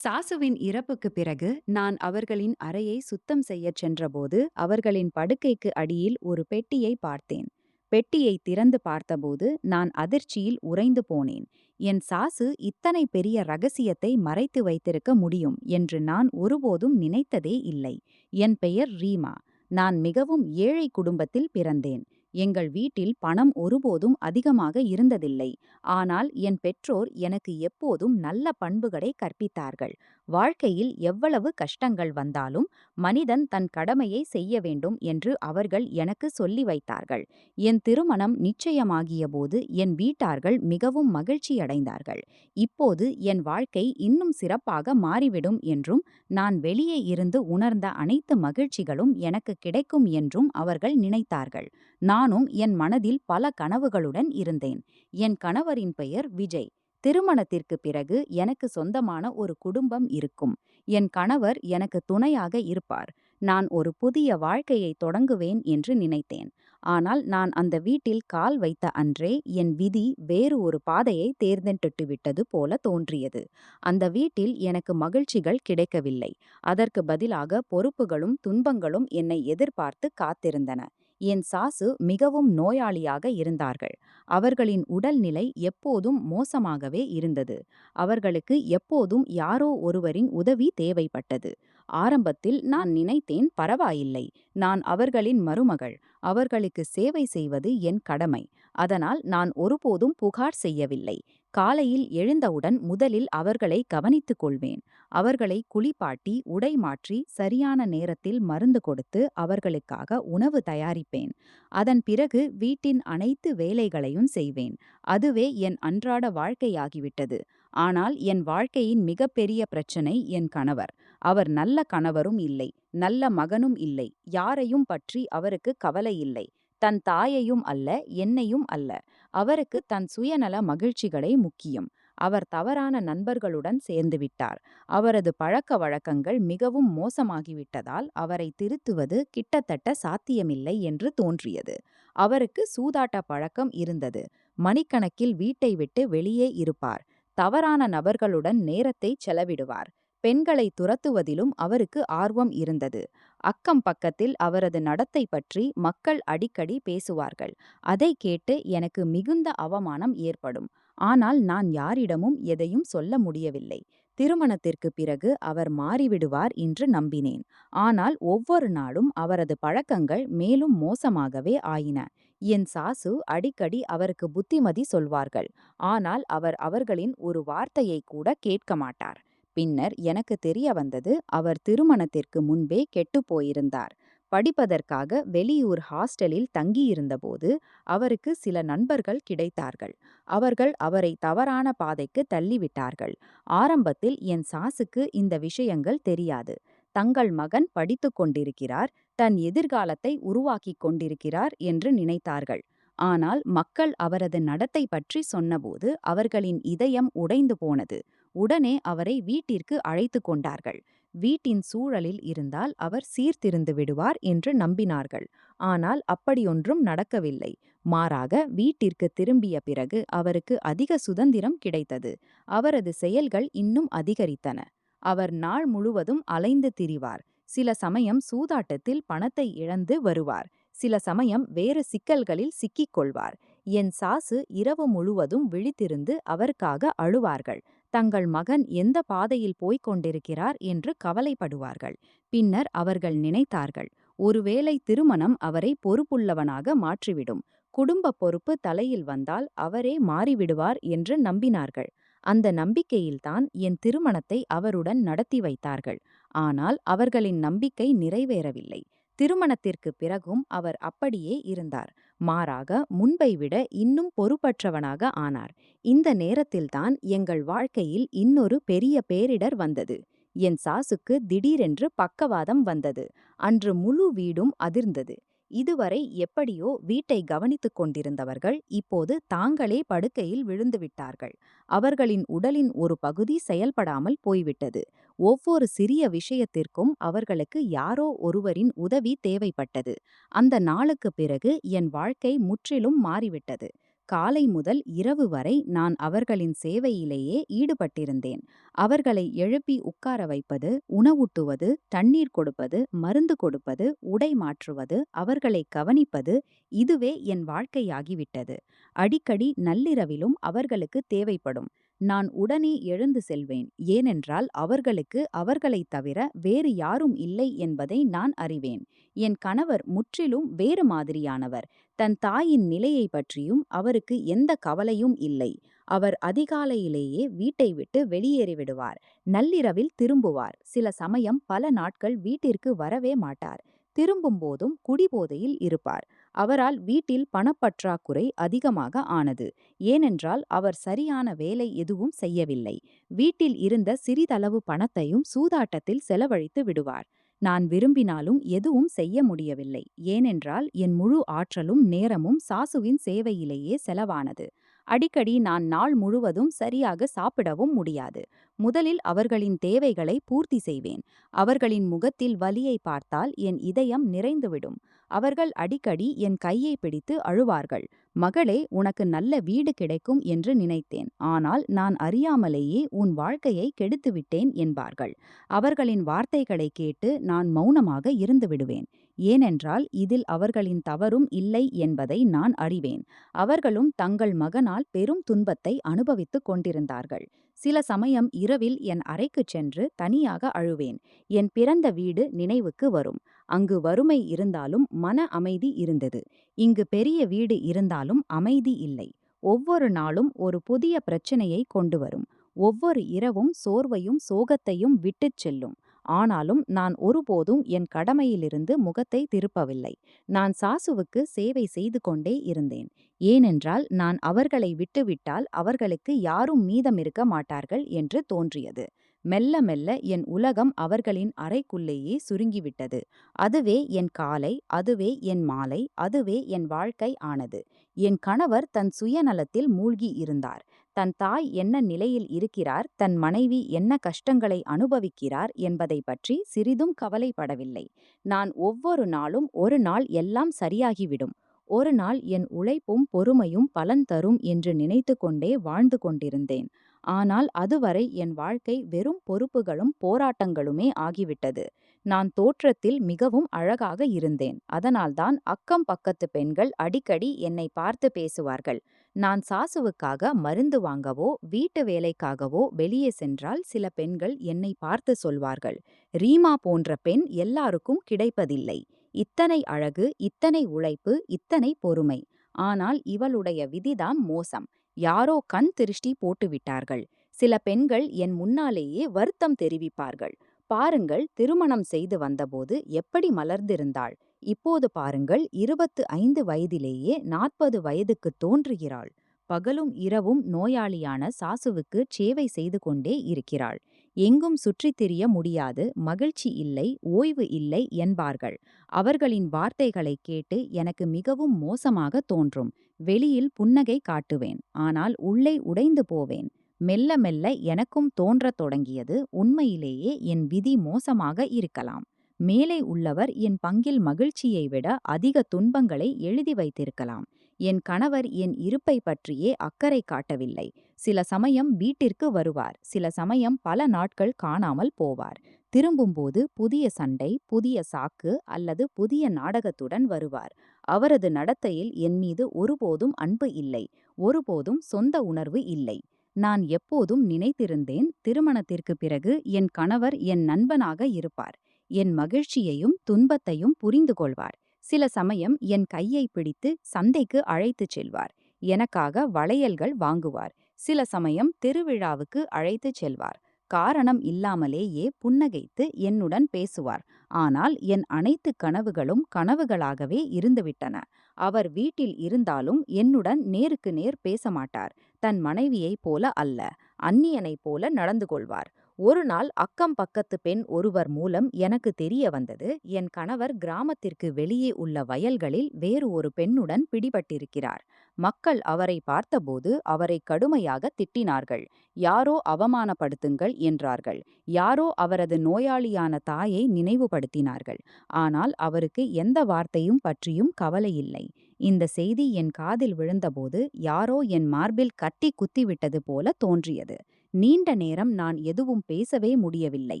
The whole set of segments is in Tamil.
சாசுவின் இறப்புக்குப் பிறகு நான் அவர்களின் அறையை சுத்தம் செய்யச் சென்றபோது அவர்களின் படுக்கைக்கு அடியில் ஒரு பெட்டியை பார்த்தேன். பெட்டியை திறந்து பார்த்தபோது நான் அதிர்ச்சியில் உறைந்து போனேன். என் சாசு இத்தனை பெரிய ரகசியத்தை மறைத்து வைத்திருக்க முடியும் என்று நான் ஒருபோதும் நினைத்ததே இல்லை. என் பெயர் ரீமா. நான் மிகவும் ஏழை குடும்பத்தில் பிறந்தேன். எங்கள் வீட்டில் பணம் ஒருபோதும் அதிகமாக இருந்ததில்லை. ஆனால் என் பெற்றோர் எனக்கு எப்போதும் நல்ல பண்புகளை கற்பித்தார்கள். வாழ்க்கையில் எவ்வளவு கஷ்டங்கள் வந்தாலும் மனிதன் தன் கடமையை செய்ய வேண்டும் என்று அவர்கள் எனக்கு சொல்லி வைத்தார்கள். என் திருமணம் நிச்சயமாகிய போது என் வீட்டார்கள் மிகவும் மகிழ்ச்சியடைந்தார்கள். இப்போது என் வாழ்க்கை இன்னும் சிறப்பாக மாறிவிடும் என்றும் நான் வெளியே இருந்து உணர்ந்த அனைத்து மகிழ்ச்சிகளும் எனக்கு கிடைக்கும் என்றும் அவர்கள் நினைத்தார்கள். நானும் என் மனதில் பல கனவுகளுடன் இருந்தேன். என் கணவரின் பெயர் விஜய். திருமணத்திற்கு பிறகு எனக்கு சொந்தமான ஒரு குடும்பம் இருக்கும். என் கணவர் எனக்கு துணையாக இருப்பார். நான் ஒரு புதிய வாழ்க்கையை தொடங்குவேன் என்று நினைத்தேன். ஆனால் நான் அந்த வீட்டில் கால் வைத்த அன்றே என் விதி வேறு ஒரு பாதையை தேர்ந்தெடுத்து விட்டது போல தோன்றியது. அந்த வீட்டில் எனக்கு மகிழ்ச்சிகள் கிடைக்கவில்லை. அதற்கு பதிலாக பொறுப்புகளும் துன்பங்களும் என்னை எதிர்பார்த்து காத்திருந்தன. என் சாசு மிகவும் நோயாளியாக இருந்தார்கள். அவர்களின் உடல்நிலை எப்போதும் மோசமாகவே இருந்தது. அவர்களுக்கு எப்போதும் யாரோ ஒருவரின் உதவி தேவைப்பட்டது. ஆரம்பத்தில் நான் நினைத்தேன், பரவாயில்லை, நான் அவர்களின் மருமகள். அவர்களுக்கு சேவை செய்வது என் கடமை. அதனால் நான் ஒருபோதும் புகார் செய்யவில்லை. காலையில் எழுந்தவுடன் முதலில் அவர்களை கவனித்துக் கொள்வேன். அவர்களை குளிப்பாட்டி உடை மாற்றி சரியான நேரத்தில் மருந்து கொடுத்து அவர்களுக்காக உணவு தயாரிப்பேன். அதன் பிறகு வீட்டின் அனைத்து வேலைகளையும் செய்வேன். அதுவே என் அன்றாட வாழ்க்கையாகிவிட்டது. ஆனால் என் வாழ்க்கையின் மிகப்பெரிய பிரச்சனை என் கணவர். அவர் நல்ல கணவரும் இல்லை, நல்ல மகனும் இல்லை. யாரையும் பற்றி அவருக்கு கவலை இல்லை. தன் தாயையும் அல்ல, என்னையும் அல்ல. அவருக்கு தன் சுயநல மகிழ்ச்சிகளே முக்கியம். அவர் தவறான நண்பர்களுடன் சேர்ந்துவிட்டார். அவரது பழக்க வழக்கங்கள் மிகவும் மோசமாகிவிட்டதால் அவரை திருத்துவது கிட்டத்தட்ட சாத்தியமில்லை என்று தோன்றியது. அவருக்கு சூதாட்ட பழக்கம் இருந்தது. மணிக்கணக்கில் வீட்டை விட்டு வெளியே இருப்பார். தவறான நபர்களுடன் நேரத்தை செலவிடுவார். பெண்களை துரத்துவதிலும் அவருக்கு ஆர்வம் இருந்தது. அக்கம் பக்கத்தில் அவரது நடத்தை பற்றி மக்கள் அடிக்கடி பேசுவார்கள். அதை கேட்டு எனக்கு மிகுந்த அவமானம் ஏற்படும். ஆனால் நான் யாரிடமும் எதையும் சொல்ல முடியவில்லை. திருமணத்திற்கு பிறகு அவர் மாறிவிடுவார் என்று நம்பினேன். ஆனால் ஒவ்வொரு நாளும் அவரது பழக்கங்கள் மேலும் மோசமாகவே ஆயின. என் சாசு அடிக்கடி அவருக்கு புத்திமதி சொல்வார்கள். ஆனால் அவர் அவர்களின் ஒரு வார்த்தையை கூட கேட்க மாட்டார். பின்னர் எனக்கு தெரிய வந்தது, அவர் திருமணத்திற்கு முன்பே கெட்டுப் போயிருந்தார். படிப்பதற்காக வெளியூர் ஹாஸ்டலில் தங்கியிருந்தபோது அவருக்கு சில நண்பர்கள் கிடைத்தார்கள். அவர்கள் அவரை தவறான பாதைக்கு தள்ளிவிட்டார்கள். ஆரம்பத்தில் என் சாசுக்கு இந்த விஷயங்கள் தெரியாது. தங்கள் மகன் படித்துக் கொண்டிருக்கிறார், தன் எதிர்காலத்தை உருவாக்கிக் கொண்டிருக்கிறார் என்று நினைத்தார்கள். ஆனால் மக்கள் அவரது நடத்தை பற்றி சொன்னபோது அவர்களின் இதயம் உடைந்து போனது. உடனே அவரை வீட்டிற்கு அழைத்து கொண்டார்கள். வீட்டின் சூழலில் இருந்தால் அவர் சீர்திருந்து விடுவார் என்று நம்பினார்கள். ஆனால் அப்படியொன்றும் நடக்கவில்லை. மாறாக வீட்டிற்கு திரும்பிய பிறகு அவருக்கு அதிக சுதந்திரம் கிடைத்தது. அவரது செயல்கள் இன்னும் அதிகரித்தன. அவர் நாள் முழுவதும் அலைந்து திரிவார். சில சமயம் சூதாட்டத்தில் பணத்தை இழந்து வருவார். சில சமயம் வேறு சிக்கல்களில் சிக்கிக் கொள்வார். என் சாசு இரவு முழுவதும் விழித்திருந்து அவருக்காக அழுவார்கள். தங்கள் மகன் எந்த பாதையில் போய்க் கொண்டிருக்கிறார் என்று கவலைப்படுவார்கள். பின்னர் அவர்கள் நினைத்தார்கள், ஒருவேளை திருமணம் அவரை பொறுப்புள்ளவனாக மாற்றிவிடும். குடும்ப பொறுப்பு தலையில் வந்தால் அவரே மாறிவிடுவார் என்று நம்பினார்கள். அந்த நம்பிக்கையில்தான் என் திருமணத்தை அவருடன் நடத்தி வைத்தார்கள். ஆனால் அவர்களின் நம்பிக்கை நிறைவேறவில்லை. திருமணத்திற்கு பிறகும் அவர் அப்படியே இருந்தார். மாறாக முன்பை விட இன்னும் பொறுப்பற்றவனாக ஆனார். இந்த நேரத்தில்தான் எங்கள் வாழ்க்கையில் இன்னொரு பெரிய பேரிடர் வந்தது. என் சாசுக்கு திடீரென்று பக்கவாதம் வந்தது. அன்று முழு வீடும் அதிர்ந்தது. இதுவரை எப்படியோ வீட்டை கவனித்துக் கொண்டிருந்தவர்கள் இப்போது தாங்களே படுக்கையில் விழுந்துவிட்டார்கள். அவர்களின் உடலின் ஒரு பகுதி செயல்படாமல் போய்விட்டது. ஒவ்வொரு சிறிய விஷயத்திற்கும் அவர்களுக்கு யாரோ ஒருவரின் உதவி தேவைப்பட்டது. அந்த நாளுக்கு பிறகு என் வாழ்க்கை முற்றிலும் மாறிவிட்டது. காலை முதல் இரவு வரை நான் அவர்களின் சேவையிலேயே ஈடுபட்டிருந்தேன். அவர்களை எழுப்பி உட்கார வைப்பது, உணவூட்டுவது, தண்ணீர் கொடுப்பது, மருந்து கொடுப்பது, உடை மாற்றுவது, அவர்களை கவனிப்பது, இதுவே என் வாழ்க்கையாகிவிட்டது. அடிக்கடி நள்ளிரவிலும் அவர்களுக்கு தேவைப்படும். நான் உடனே எழுந்து செல்வேன். ஏனென்றால் அவர்களுக்கு அவர்களைத் தவிர வேறு யாரும் இல்லை என்பதை நான் அறிவேன். என் கணவர் முற்றிலும் வேறு மாதிரியானவர். தன் தாயின் நிலையை பற்றியும் அவருக்கு எந்த கவலையும் இல்லை. அவர் அதிகாலையிலேயே வீட்டை விட்டு வெளியேறிவிடுவார். நள்ளிரவில் திரும்புவார். சில சமயம் பல நாட்கள் வீட்டிற்கு வரவே மாட்டார். திரும்பும் போதும் குடிபோதையில் இருப்பார். அவரால் வீட்டில் பணப்பற்றாக்குறை அதிகமாக ஆனது. ஏனென்றால் அவர் சரியான வேலை எதுவும் செய்யவில்லை. வீட்டில் இருந்த சிறிதளவு பணத்தையும் சூதாட்டத்தில் செலவழித்து விடுவார். நான் விரும்பினாலும் எதுவும் செய்ய முடியவில்லை. ஏனென்றால் என் முழு ஆற்றலும் நேரமும் சாசுவின் சேவையிலேயே செலவானது. அடிக்கடி நான் நாள் முழுவதும் சரியாக சாப்பிடவும் முடியாது. முதலில் அவர்களின் தேவைகளை பூர்த்தி செய்வேன். அவர்களின் முகத்தில் வலியை பார்த்தால் என் இதயம் நிறைந்துவிடும். அவர்கள் அடிக்கடி என் கையை பிடித்து அழுவார்கள். மகளே, உனக்கு நல்ல வீடு கிடைக்கும் என்று நினைத்தேன். ஆனால் நான் அறியாமலேயே உன் வாழ்க்கையை கெடுத்துவிட்டேன் என்பார்கள். அவர்களின் வார்த்தைகளை கேட்டு நான் மௌனமாக இருந்து விடுவேன். ஏனென்றால் இதில் அவர்களின் தவறும் இல்லை என்பதை நான் அறிவேன். அவர்களும் தங்கள் மகனால் பெரும் துன்பத்தை அனுபவித்துக் கொண்டிருந்தார்கள். சில சமயம் இரவில் என் அறைக்குச் சென்று தனியாக அழுவேன். என் பிறந்த வீடு நினைவுக்கு வரும். அங்கு வறுமை இருந்தாலும் மன அமைதி இருந்தது. இங்கு பெரிய வீடு இருந்தாலும் அமைதி இல்லை. ஒவ்வொரு நாளும் ஒரு புதிய பிரச்சனையை கொண்டு வரும். ஒவ்வொரு இரவும் சோர்வையும் சோகத்தையும் விட்டுச் செல்லும். ஆனாலும் நான் ஒருபோதும் என் கடமையிலிருந்து முகத்தை திருப்பவில்லை. நான் சாசுவுக்கு சேவை செய்து கொண்டே இருந்தேன். ஏனென்றால் நான் அவர்களை விட்டுவிட்டால் அவர்களுக்கு யாரும் மீதமிருக்க மாட்டார்கள் என்று தோன்றியது. மெல்ல மெல்ல என் உலகம் அவர்களின் அறைக்குள்ளேயே சுருங்கிவிட்டது. அதுவே என் காலை, அதுவே என் மாலை, அதுவே என் வாழ்க்கை ஆனது. என் கணவர் தன் சுயநலத்தில் மூழ்கி இருந்தார். தன் தாய் என்ன நிலையில் இருக்கிறார், தன் மனைவி என்ன கஷ்டங்களை அனுபவிக்கிறார் என்பதை பற்றி சிறிதும் கவலைப்படவில்லை. நான் ஒவ்வொரு நாளும் ஒரு நாள் எல்லாம் சரியாகிவிடும், ஒரு நாள் என் உழைப்பும் பொறுமையும் பலன் தரும் என்று நினைத்து கொண்டே வாழ்ந்து கொண்டிருந்தேன். ஆனால் அதுவரை என் வாழ்க்கை வெறும் பொறுப்புகளும் போராட்டங்களுமே ஆகிவிட்டது. நான் தோற்றத்தில் மிகவும் அழகாக இருந்தேன். அதனால்தான் அக்கம் பக்கத்து பெண்கள் அடிக்கடி என்னை பார்த்து பேசுவார்கள். நான் சாசுவுக்காக மருந்து வாங்கவோ வீட்டு வேலைக்காகவோ வெளியே சென்றால் சில பெண்கள் என்னை பார்த்து சொல்வார்கள், ரீமா போன்ற பெண் எல்லாருக்கும் கிடைப்பதில்லை. இத்தனை அழகு, இத்தனை உழைப்பு, இத்தனை பொறுமை. ஆனால் இவளுடைய விதிதான் மோசம். யாரோ கண் திருஷ்டி போட்டுவிட்டார்கள். சில பெண்கள் என் முன்னாலேயே வருத்தம் தெரிவிப்பார்கள். பாருங்கள், திருமணம் செய்து வந்தபோது எப்படி மலர்ந்திருந்தாள். இப்போது பாருங்கள், 25 வயதிலேயே 40 வயதுக்கு தோன்றுகிறாள். பகலும் இரவும் நோயாளியான சாசுவுக்கு சேவை செய்து கொண்டே இருக்கிறாள். எங்கும் சுற்றித் திரிய முடியாது, மகிழ்ச்சி இல்லை, ஓய்வு இல்லை என்பார்கள். அவர்களின் வார்த்தைகளை கேட்டு எனக்கு மிகவும் மோசமாக தோன்றும். வெளியில் புன்னகை காட்டுவேன், ஆனால் உள்ளே உடைந்து போவேன். மெல்ல மெல்ல எனக்கும் தோன்றத் தொடங்கியது, உண்மையிலேயே என் விதி மோசமாக இருக்கலாம். மேலே உள்ளவர் என் பங்கில் மகிழ்ச்சியை விட அதிக துன்பங்களை எழுதி வைத்திருக்கலாம். என் கணவர் என் இருப்பை பற்றியே அக்கறை காட்டவில்லை. சில சமயம் வீட்டிற்கு வருவார், சில சமயம் பல நாட்கள் காணாமல் போவார். திரும்பும்போது புதிய சண்டை, புதிய சாக்கு அல்லது புதிய நாடகத்துடன் வருவார். அவரது நடத்தையில் என் மீது ஒருபோதும் அன்பு இல்லை, ஒருபோதும் சொந்த உணர்வு இல்லை. நான் எப்போதும் நினைத்திருந்தேன், திருமணத்திற்கு பிறகு என் கணவர் என் நண்பனாக இருப்பார். என் மகிழ்ச்சியையும் துன்பத்தையும் புரிந்து கொள்வார். சில சமயம் என் கையை பிடித்து சந்தைக்கு அழைத்துச் செல்வார். எனக்காக வளையல்கள் வாங்குவார். சில சமயம் திருவிழாவுக்கு அழைத்துச் செல்வார். காரணம் இல்லாமலேயே புன்னகைத்து என்னுடன் பேசுவார். ஆனால் என் அனைத்து கனவுகளும் கனவுகளாகவே இருந்துவிட்டன. அவர் வீட்டில் இருந்தாலும் என்னுடன் நேருக்கு நேர் பேச மாட்டார். தன் மனைவியைப் போல அல்ல, அந்நியனைப் போல நடந்து கொள்வார். ஒரு நாள் அக்கம் பக்கத்து பெண் ஒருவர் மூலம் எனக்கு தெரிய வந்தது, என் கணவர் கிராமத்திற்கு வெளியே உள்ள வயல்களில் வேறு ஒரு பெண்ணுடன் பிடிபட்டிருக்கிறார். மக்கள் அவரை பார்த்தபோது அவரை கடுமையாக திட்டினார்கள். யாரோ அவமானப்படுத்துங்கள் என்றார்கள். யாரோ அவரது நோயாளியான தாயை நினைவுபடுத்தினார்கள். ஆனால் அவருக்கு எந்த வார்த்தையும் பற்றியும் கவலையில்லை. இந்த செய்தி என் காதில் விழுந்தபோது யாரோ என் மார்பில் கத்தி குத்திவிட்டது போல தோன்றியது. நீண்ட நேரம் நான் எதுவும் பேசவே முடியவில்லை.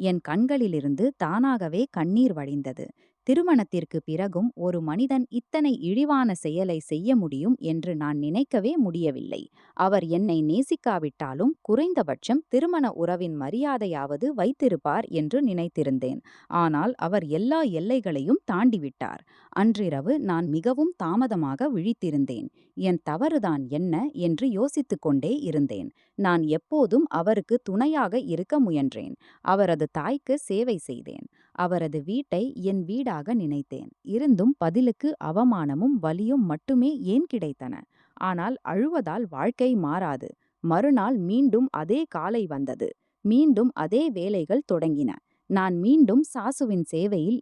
என் கண்களிலிருந்து தானாகவே கண்ணீர் வழிந்தது. திருமணத்திற்கு பிறகும் ஒரு மனிதன் இத்தனை இழிவான செயலை செய்ய முடியும் என்று நான் நினைக்கவே முடியவில்லை. அவர் என்னை நேசிக்காவிட்டாலும் குறைந்தபட்சம் திருமண உறவின் மரியாதையாவது வைத்திருப்பார் என்று நினைத்திருந்தேன். ஆனால் அவர் எல்லா எல்லைகளையும் தாண்டிவிட்டார். அன்றிரவு நான் மிகவும் தாமதமாக விழித்திருந்தேன். என் தவறுதான் என்ன என்று யோசித்துக் கொண்டே இருந்தேன். நான் எப்போதும் அவருக்கு துணையாக இருக்க முயன்றேன். அவரது தாய்க்கு சேவை செய்தேன். அவரது வீட்டை என் வீடாக நினைத்தேன். இருந்தும் பதிலுக்கு அவமானமும் வலியும் மட்டுமே ஏன் கிடைத்தன? ஆனால் அழுவதால் வாழ்க்கை மாறாது. மறுநாள் மீண்டும் அதே காலை வந்தது. மீண்டும் அதே வேலைகள் தொடங்கின. நான் மீண்டும் சாசுவின் சேவையில்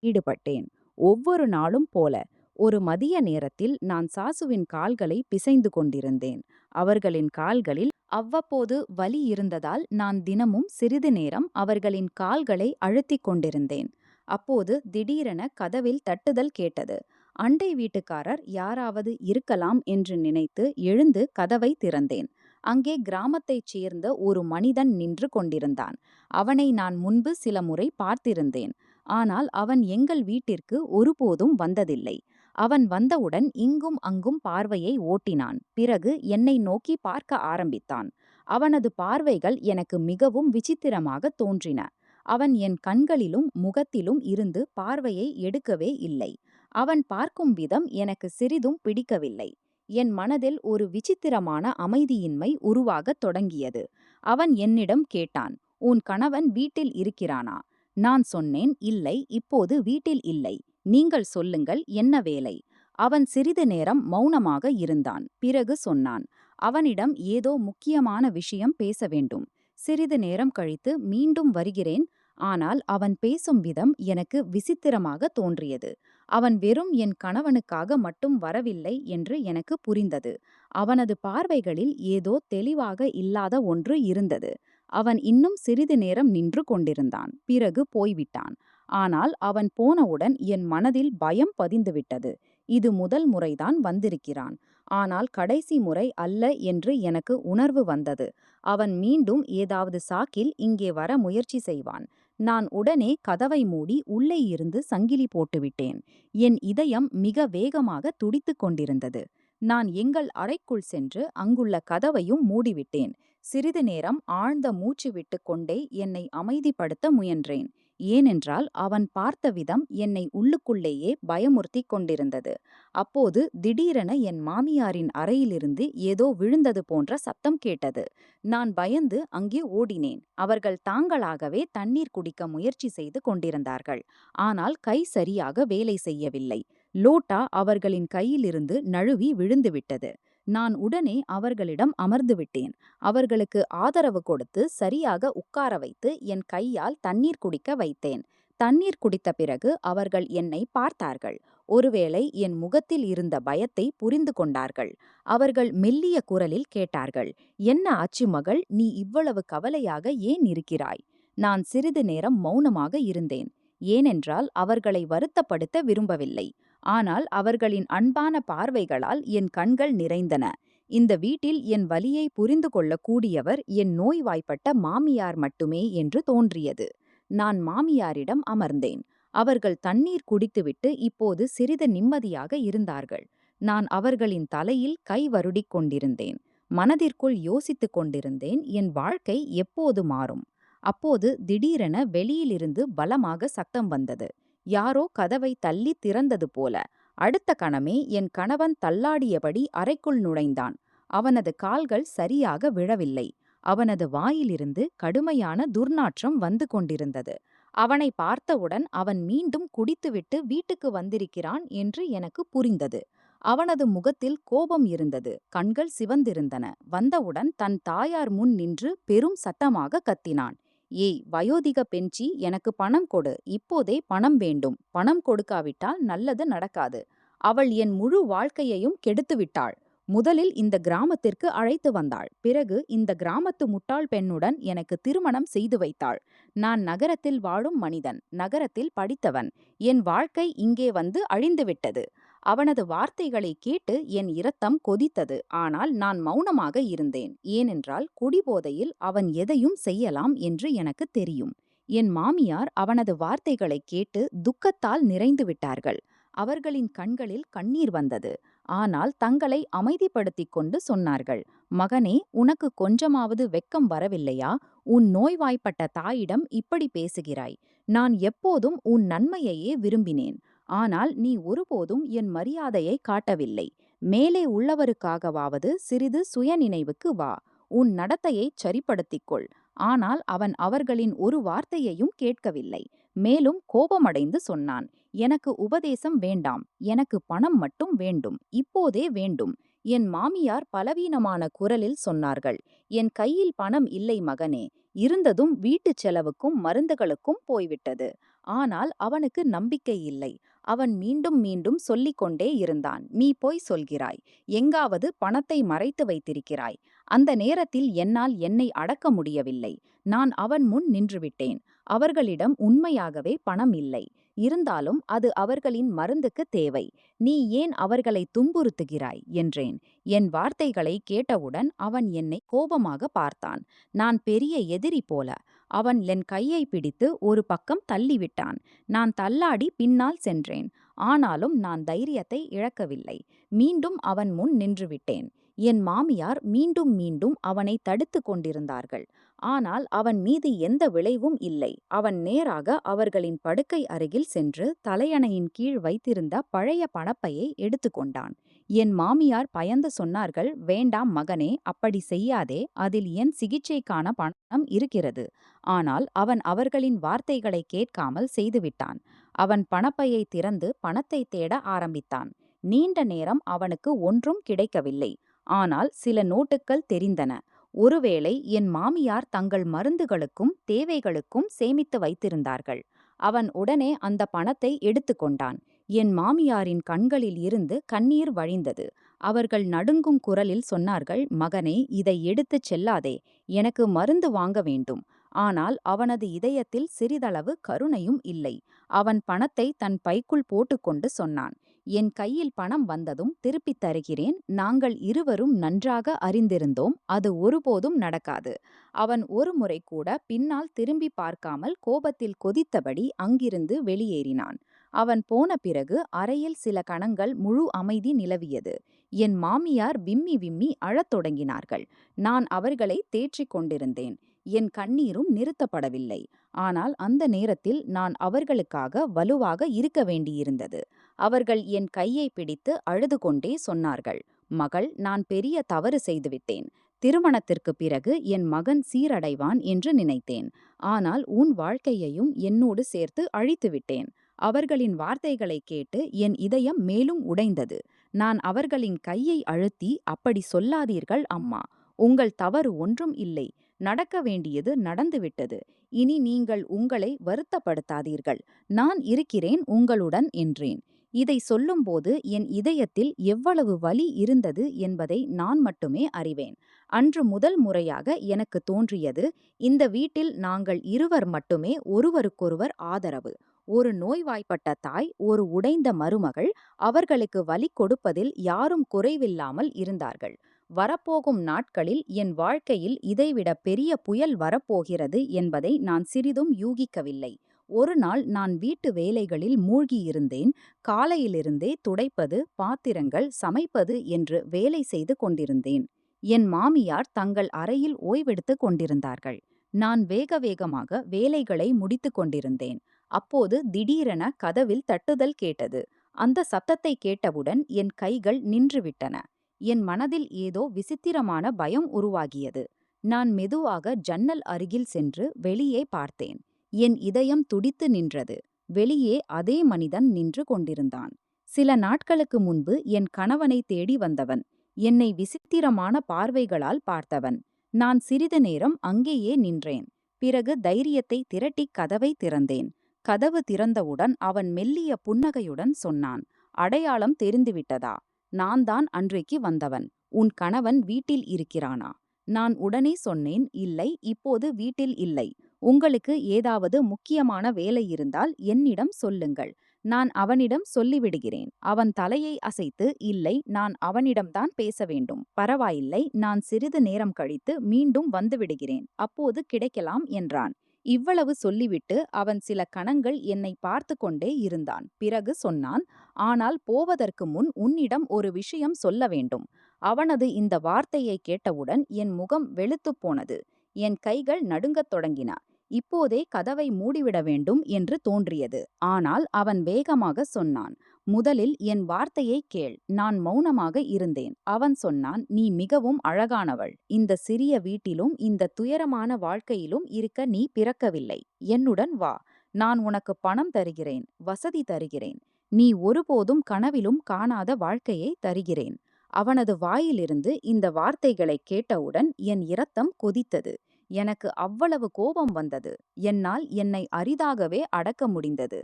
ஈடுபட்டேன். ஒவ்வொரு நாளும் போல ஒரு மதிய நேரத்தில் நான் சாசுவின் கால்களை பிசைந்து கொண்டிருந்தேன். அவர்களின் கால்களில் அவ்வப்போது வலி இருந்ததால் நான் தினமும் சிறிது நேரம் அவர்களின் கால்களை அழுத்திக் கொண்டிருந்தேன். அப்போது திடீரென கதவில் தட்டுதல் கேட்டது. அண்டை வீட்டுக்காரர் யாராவது இருக்கலாம் என்று நினைத்து எழுந்து கதவை திறந்தேன். அங்கே கிராமத்தைச் சேர்ந்த ஒரு மனிதன் நின்று கொண்டிருந்தான். அவனை நான் முன்பு சில முறை பார்த்திருந்தேன். ஆனால் அவன் எங்கள் வீட்டிற்கு ஒருபோதும் வந்ததில்லை. அவன் வந்தவுடன் இங்கும் அங்கும் பார்வையை ஓட்டினான். பிறகு என்னை நோக்கி பார்க்க ஆரம்பித்தான். அவனது பார்வைகள் எனக்கு மிகவும் விசித்திரமாக தோன்றின. அவன் என் கண்களிலும் முகத்திலும் இருந்து பார்வையை எடுக்கவே இல்லை. அவன் பார்க்கும் விதம் எனக்கு சிறிதும் பிடிக்கவில்லை. என் மனதில் ஒரு விசித்திரமான அமைதியின்மை உருவாகத் தொடங்கியது. அவன் என்னிடம் கேட்டான், "உன் கணவன் வீட்டில் இருக்கிறானா?" நான் சொன்னேன், "இல்லை, இப்போது வீட்டில் இல்லை. நீங்கள் சொல்லுங்கள், என்ன வேலை?" அவன் சிறிது நேரம் மௌனமாக இருந்தான். பிறகு சொன்னான், "அவனிடம் ஏதோ முக்கியமான விஷயம் பேச வேண்டும். சிறிது நேரம் கழித்து மீண்டும் வருகிறேன்." ஆனால் அவன் பேசும் விதம் எனக்கு விசித்திரமாக தோன்றியது. அவன் வெறும் என் கணவனுக்காக மட்டும் வரவில்லை என்று எனக்கு புரிந்தது. அவனது பார்வைகளில் ஏதோ தெளிவாக இல்லாத ஒன்று இருந்தது. அவன் இன்னும் சிறிது நேரம் நின்று கொண்டிருந்தான். பிறகு போய்விட்டான். ஆனால் அவன் போனவுடன் என் மனதில் பயம் பதிந்துவிட்டது. இது முதல் முறைதான் வந்திருக்கிறான். ஆனால் கடைசி முறை அல்ல என்று எனக்கு உணர்வு வந்தது. அவன் மீண்டும் ஏதாவது சாக்கில் இங்கே வர முயற்சி செய்வான். நான் உடனே கதவை மூடி உள்ளே இருந்து சங்கிலி போட்டுவிட்டேன். என் இதயம் மிக வேகமாக துடித்துக் கொண்டிருந்தது. நான் எங்கள் அறைக்குள் சென்று அங்குள்ள கதவையும் மூடிவிட்டேன். சிறிது நேரம் ஆழ்ந்த மூச்சு விட்டுக் கொண்டே என்னை அமைதிப்படுத்த முயன்றேன். ஏனென்றால் அவன் பார்த்த விதம் என்னை உள்ளுக்குள்ளேயே பயமுறுத்திக் கொண்டிருந்தது. அப்போது திடீரென என் மாமியாரின் அறையிலிருந்து ஏதோ விழுந்தது போன்ற சத்தம் கேட்டது. நான் பயந்து அங்கே ஓடினேன். அவர்கள் தாங்களாகவே தண்ணீர் குடிக்க முயற்சி செய்து கொண்டிருந்தார்கள். ஆனால் கை சரியாக வேலை செய்யவில்லை. லோட்டா அவர்களின் கையிலிருந்து நழுவி விழுந்துவிட்டது. நான் உடனே அவர்களிடம் அமர்ந்து விட்டேன். அவர்களுக்கு ஆதரவு கொடுத்து சரியாக உட்கார வைத்து என் கையால் தண்ணீர் குடிக்க வைத்தேன். தண்ணீர் குடித்த பிறகு அவர்கள் என்னை பார்த்தார்கள். ஒருவேளை என் முகத்தில் இருந்த பயத்தை புரிந்து கொண்டார்கள். அவர்கள் மெல்லிய குரலில் கேட்டார்கள், "என்ன ஆச்சு மகள், நீ இவ்வளவு கவலையாக ஏன் இருக்கிறாய்?" நான் சிறிது நேரம் மௌனமாக இருந்தேன். ஏனென்றால் அவர்களை வருத்தப்படுத்த விரும்பவில்லை. ஆனால் அவர்களின் அன்பான பார்வைகளால் என் கண்கள் நிறைந்தன. இந்த வீட்டில் என் வலியை புரிந்து கொள்ளக்கூடியவர் என் நோய்வாய்ப்பட்ட மாமியார் மட்டுமே என்று தோன்றியது. நான் மாமியாரிடம் அமர்ந்தேன். அவர்கள் தண்ணீர் குடித்துவிட்டு இப்போது சிறிது நிம்மதியாக இருந்தார்கள். நான் அவர்களின் தலையில் கை வருடிக் கொண்டிருந்தேன். மனதிற்குள் யோசித்துக் கொண்டிருந்தேன், என் வாழ்க்கை எப்போது மாறும்? அப்போது திடீரென வெளியிலிருந்து பலமாக சத்தம் வந்தது. யாரோ கதவை தள்ளி திறந்தது போல. அடுத்த கணமே என் கணவன் தள்ளாடியபடி அறைக்குள் நுழைந்தான். அவனது கால்கள் சரியாக விழவில்லை. அவனது வாயிலிருந்து கடுமையான துர்நாற்றம் வந்து கொண்டிருந்தது. அவனை பார்த்தவுடன் அவன் மீண்டும் குடித்துவிட்டு வீட்டுக்கு வந்திருக்கிறான் என்று எனக்கு புரிந்தது. அவனது முகத்தில் கோபம் இருந்தது. கண்கள் சிவந்திருந்தன. வந்தவுடன் தன் தாயார் முன் நின்று பெரும் சத்தமாக கத்தினான். "ஏய் வயோதிக பெண்சி, எனக்கு பணம் கொடு. இப்போதே பணம் வேண்டும். பணம் கொடுக்காவிட்டால் நல்லது நடக்காது. அவள் என் முழு வாழ்க்கையையும் கெடுத்துவிட்டாள். முதலில் இந்த கிராமத்திற்கு அழைத்து வந்தாள். பிறகு இந்த கிராமத்து முட்டாள் பெண்ணுடன் எனக்கு திருமணம் செய்து வைத்தாள். நான் நகரத்தில் வாழும் மனிதன். நகரத்தில் படித்தவன். என் வாழ்க்கை இங்கே வந்து அழிந்துவிட்டது. அவனது வார்த்தைகளைக் கேட்டு என் இரத்தம் கொதித்தது. ஆனால் நான் மௌனமாக இருந்தேன். ஏனென்றால் குடிபோதையில் அவன் எதையும் செய்யலாம் என்று எனக்குத் தெரியும். என் மாமியார் அவனது வார்த்தைகளைக் கேட்டு துக்கத்தால் நிறைந்து விட்டார்கள். அவர்களின் கண்களில் கண்ணீர் வந்தது. ஆனால் தங்களை அமைதிப்படுத்திக் கொண்டு சொன்னார்கள், "மகனே, உனக்கு கொஞ்சமாவது வெட்கம் வரவில்லையா? உன் நோய்வாய்ப்பட்ட தாயிடம் இப்படி பேசுகிறாய். நான் எப்போதும் உன் நன்மையையே விரும்பினேன். ஆனால் நீ ஒருபோதும் என் மரியாதையை காட்டவில்லை. மேலே உள்ளவருக்காகவாவது சிறிது சுயநினைவுக்கு வா. உன் நடத்தையைச் சரிப்படுத்திக் கொள்." ஆனால் அவன் அவர்களின் ஒரு வார்த்தையையும் கேட்கவில்லை. மேலும் கோபமடைந்து சொன்னான், "எனக்கு உபதேசம் வேண்டாம். எனக்கு பணம் மட்டும் வேண்டும். இப்போதே வேண்டும்." என் மாமியார் பலவீனமான குரலில் சொன்னார்கள், "என் கையில் பணம் இல்லை மகனே. இருந்ததும் வீட்டுச் செலவுக்கும் மருந்துகளுக்கும் போய்விட்டது." ஆனால் அவனுக்கு நம்பிக்கை இல்லை. அவன் மீண்டும் மீண்டும் சொல்லிக் கொண்டே இருந்தான், "நீ பொய் சொல்கிறாய். எங்காவது பணத்தை மறைத்து வைத்திருக்கிறாய்." அந்த நேரத்தில் என்னால் என்னை அடக்க முடியவில்லை. நான் அவன் முன் நின்றுவிட்டேன். அவர்களிடம் உண்மையாகவே பணம் இல்லை. இருந்தாலும் அது அவர்களின் மருந்துக்கு தேவை. "நீ ஏன் அவர்களை துன்புறுத்துகிறாய்?" என்றேன். என் வார்த்தைகளை கேட்டவுடன் அவன் என்னை கோபமாக பார்த்தான். நான் பெரிய எதிரி போல. அவன் என் கையை பிடித்து ஒரு பக்கம் தள்ளிவிட்டான். நான் தள்ளாடி பின்னால் சென்றேன். ஆனாலும் நான் தைரியத்தை இழக்கவில்லை. மீண்டும் அவன் முன் நின்றுவிட்டேன். என் மாமியார் மீண்டும் மீண்டும் அவனை தடுத்து கொண்டிருந்தார்கள். ஆனால் அவன் மீது எந்த விளைவும் இல்லை. அவன் நேராக அவர்களின் படுக்கை அருகில் சென்று தலையணையின் கீழ் வைத்திருந்த பழைய பணப்பையை எடுத்துக்கொண்டான். என் மாமியார் பயந்து சொன்னார்கள், "வேண்டாம் மகனே, அப்படி செய்யாதே. அதில் என் சிகிச்சைக்கான பணம் இருக்கிறது." ஆனால் அவன் அவர்களின் வார்த்தைகளை கேட்காமல் செய்துவிட்டான். அவன் பணப்பையை திறந்து பணத்தை தேட ஆரம்பித்தான். நீண்ட நேரம் அவனுக்கு ஒன்றும் கிடைக்கவில்லை. ஆனால் சில நோட்டுகள் தெரிந்தன. ஒருவேளை என் மாமியார் தங்கள் மருந்துகளுக்கும் தேவைகளுக்கும் சேமித்து வைத்திருந்தார்கள். அவன் உடனே அந்த பணத்தை எடுத்துக்கொண்டான். என் மாமியாரின் கண்களில் இருந்து கண்ணீர் வழிந்தது. அவர்கள் நடுங்கும் குரலில் சொன்னார்கள், "மகனே, இதை எடுத்துச் செல்லாதே. எனக்கு மருந்து வாங்க வேண்டும்." ஆனால் அவனது இதயத்தில் சிறிதளவு கருணையும் இல்லை. அவன் பணத்தை தன் பைக்குள் போட்டுக்கொண்டு சொன்னான், "என் கையில் பணம் வந்ததும் திருப்பித் தருகிறேன். நாங்கள் இருவரும் நன்றாக அறிந்திருந்தோம். அது ஒருபோதும் நடக்காது." அவன் ஒரு முறை கூட பின்னால் திரும்பி பார்க்காமல் கோபத்தில் கொதித்தபடி அங்கிருந்து வெளியேறினான். அவன் போன பிறகு அறையில் சில கணங்கள் முழு அமைதி நிலவியது. என் மாமியார் விம்மி விம்மி அழத் தொடங்கினார்கள். நான் அவர்களை தேற்றிக் கொண்டிருந்தேன். என் கண்ணீரும் நிறுத்தப்படவில்லை. ஆனால் அந்த நேரத்தில் நான் அவர்களுக்காக வலுவாக இருக்க வேண்டியிருந்தது. அவர்கள் என் கையை பிடித்து அழுது கொண்டே சொன்னார்கள், "மகள், நான் பெரிய தவறு செய்துவிட்டேன். திருமணத்திற்குப் பிறகு என் மகன் சீரடைவான் என்று நினைத்தேன். ஆனால் உன் வாழ்க்கையையும் என்னோடு சேர்த்து அழித்துவிட்டேன்." அவர்களின் வார்த்தைகளைக் கேட்டு என் இதயம் மேலும் உடைந்தது. நான் அவர்களின் கையை அழுத்தி, "அப்படி சொல்லாதீர்கள் அம்மா. உங்கள் தவறு ஒன்றும் இல்லை. நடக்க வேண்டியது நடந்துவிட்டது. இனி நீங்கள் உங்களை வருத்தப்படுத்தாதீர்கள். நான் இருக்கிறேன் உங்களுடன்" என்றேன். இதை சொல்லும்போது என் இதயத்தில் எவ்வளவு வலி இருந்தது என்பதை நான் மட்டுமே அறிவேன். அன்று முதல் முறையாக எனக்கு தோன்றியது, இந்த வீட்டில் நாங்கள் இருவர் மட்டுமே ஒருவருக்கொருவர் ஆதரவு. ஒரு நோய்வாய்ப்பட்ட தாய், ஒரு உடைந்த மருமகள், அவர்களுக்கு வலி கொடுப்பதில் யாரும் குறைவில்லாமல் இருந்தார்கள். வரப்போகும் நாட்களில் என் வாழ்க்கையில் இதைவிட பெரிய புயல் வரப்போகிறது என்பதை நான் சிறிதும் யூகிக்கவில்லை. ஒரு நாள் நான் வீட்டு வேலைகளில் மூழ்கியிருந்தேன். காலையிலிருந்தே துடைப்பது, பாத்திரங்கள், சமைப்பது என்று வேலை செய்து கொண்டிருந்தேன். என் மாமியார் தங்கள் அறையில் ஓய்வெடுத்துக் கொண்டிருந்தார்கள். நான் வேக வேகமாக வேலைகளை முடித்துக் கொண்டிருந்தேன். அப்போது திடீரென கதவில் தட்டுதல் கேட்டது. அந்த சத்தத்தை கேட்டவுடன் என் கைகள் நின்றுவிட்டன. என் மனதில் ஏதோ விசித்திரமான பயம் உருவாகியது. நான் மெதுவாக ஜன்னல் அருகில் சென்று வெளியே பார்த்தேன். என் இதயம் துடித்து நின்றது. வெளியே அதே மனிதன் நின்று கொண்டிருந்தான். சில நாட்களுக்கு முன்பு என் கணவனை தேடி வந்தவன். என்னை விசித்திரமான பார்வைகளால் பார்த்தவன். நான் சிறிது நேரம் அங்கேயே நின்றேன். பிறகு தைரியத்தை திரட்டி கதவை திறந்தேன். கதவு திறந்தவுடன் அவன் மெல்லிய புன்னகையுடன் சொன்னான், "அடையாளம் தெரிந்துவிட்டதா? நான் தான் அன்றைக்கு வந்தவன். உன் கணவன் வீட்டில் இருக்கிறானா?" நான் உடனே சொன்னேன், "இல்லை, இப்போது வீட்டில் இல்லை. உங்களுக்கு ஏதாவது முக்கியமான வேலை இருந்தால் என்னிடம் சொல்லுங்கள். நான் அவனிடம் சொல்லிவிடுகிறேன். அவன் தலையை அசைத்து, இல்லை, நான் அவனிடம்தான் பேச வேண்டும். பரவாயில்லை, நான் சிறிது நேரம் கழித்து மீண்டும் வந்துவிடுகிறேன். அப்போது கிடைக்கலாம் என்றான். இவ்வளவு சொல்லிவிட்டு அவன் சில கணங்கள் என்னை பார்த்து கொண்டே இருந்தான். பிறகு சொன்னான், ஆனால் போவதற்கு முன் உன்னிடம் ஒரு விஷயம் சொல்ல வேண்டும். அவனது இந்த வார்த்தையை கேட்டவுடன் என் முகம் வெளுத்துப் போனது. என் கைகள் நடுங்கத் தொடங்கின. இப்போதே கதவை மூடிவிட வேண்டும் என்று தோன்றியது. ஆனால் அவன் வேகமாக சொன்னான், முதலில் என் வார்த்தையை கேள். நான் மௌனமாக இருந்தேன். அவன் சொன்னான், நீ மிகவும் அழகானவள். இந்த சிறிய வீட்டிலும் இந்த துயரமான வாழ்க்கையிலும் இருக்க நீ பிறக்கவில்லை. என்னுடன் வா. நான் உனக்கு பணம் தருகிறேன், வசதி தருகிறேன். நீ ஒருபோதும் கனவிலும் காணாத வாழ்க்கையை தருகிறேன். அவனது வாயிலிருந்து இந்த வார்த்தைகளை கேட்டவுடன் என் இரத்தம் கொதித்தது. எனக்கு அவ்வளவு கோபம் வந்தது. என்னால் என்னை அரிதாகவே அடக்க முடிந்தது.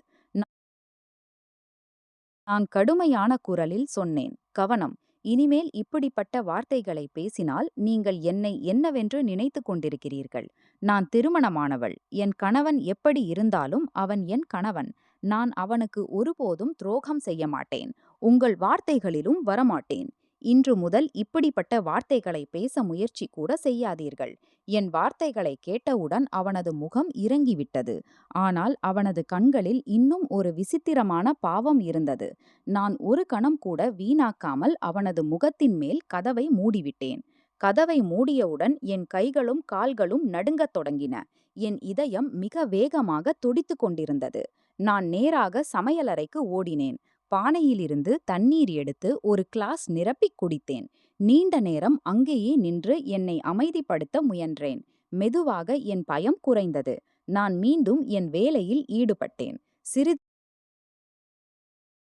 நான் கடுமையான குரலில் சொன்னேன், கவனம், இனிமேல் இப்படிப்பட்ட வார்த்தைகளை பேசினால் நீங்கள் என்னை என்னவென்று நினைத்து கொண்டிருக்கிறீர்கள். நான் திருமணமானவள். என் கணவன் எப்படி இருந்தாலும் அவன் என் கணவன். நான் அவனுக்கு ஒருபோதும் துரோகம் செய்ய மாட்டேன். உங்கள் வார்த்தைகளிலும் வரமாட்டேன். இன்று முதல் இப்படிப்பட்ட வார்த்தைகளை பேச முயற்சி கூட செய்யாதீர்கள். என் வார்த்தைகளை கேட்டவுடன் அவனது முகம் இறங்கிவிட்டது. ஆனால் அவனது கண்களில் இன்னும் ஒரு விசித்திரமான பாவம் இருந்தது. நான் ஒரு கணம் கூட வீணாக்காமல் அவனது முகத்தின் மேல் கதவை மூடிவிட்டேன். கதவை மூடியவுடன் என் கைகளும் கால்களும் நடுங்கத் தொடங்கின. என் இதயம் மிக வேகமாக துடித்துக் கொண்டிருந்தது. நான் நேராக சமையலறைக்கு ஓடினேன். பானையிலிருந்து தண்ணீர் எடுத்து ஒரு கிளாஸ் நிரப்பிக் குடித்தேன். நீண்ட நேரம் அங்கேயே நின்று என்னை அமைதிப்படுத்த முயன்றேன். மெதுவாக என் பயம் குறைந்தது. நான் மீண்டும் என் வேலையில் ஈடுபட்டேன். சிறிது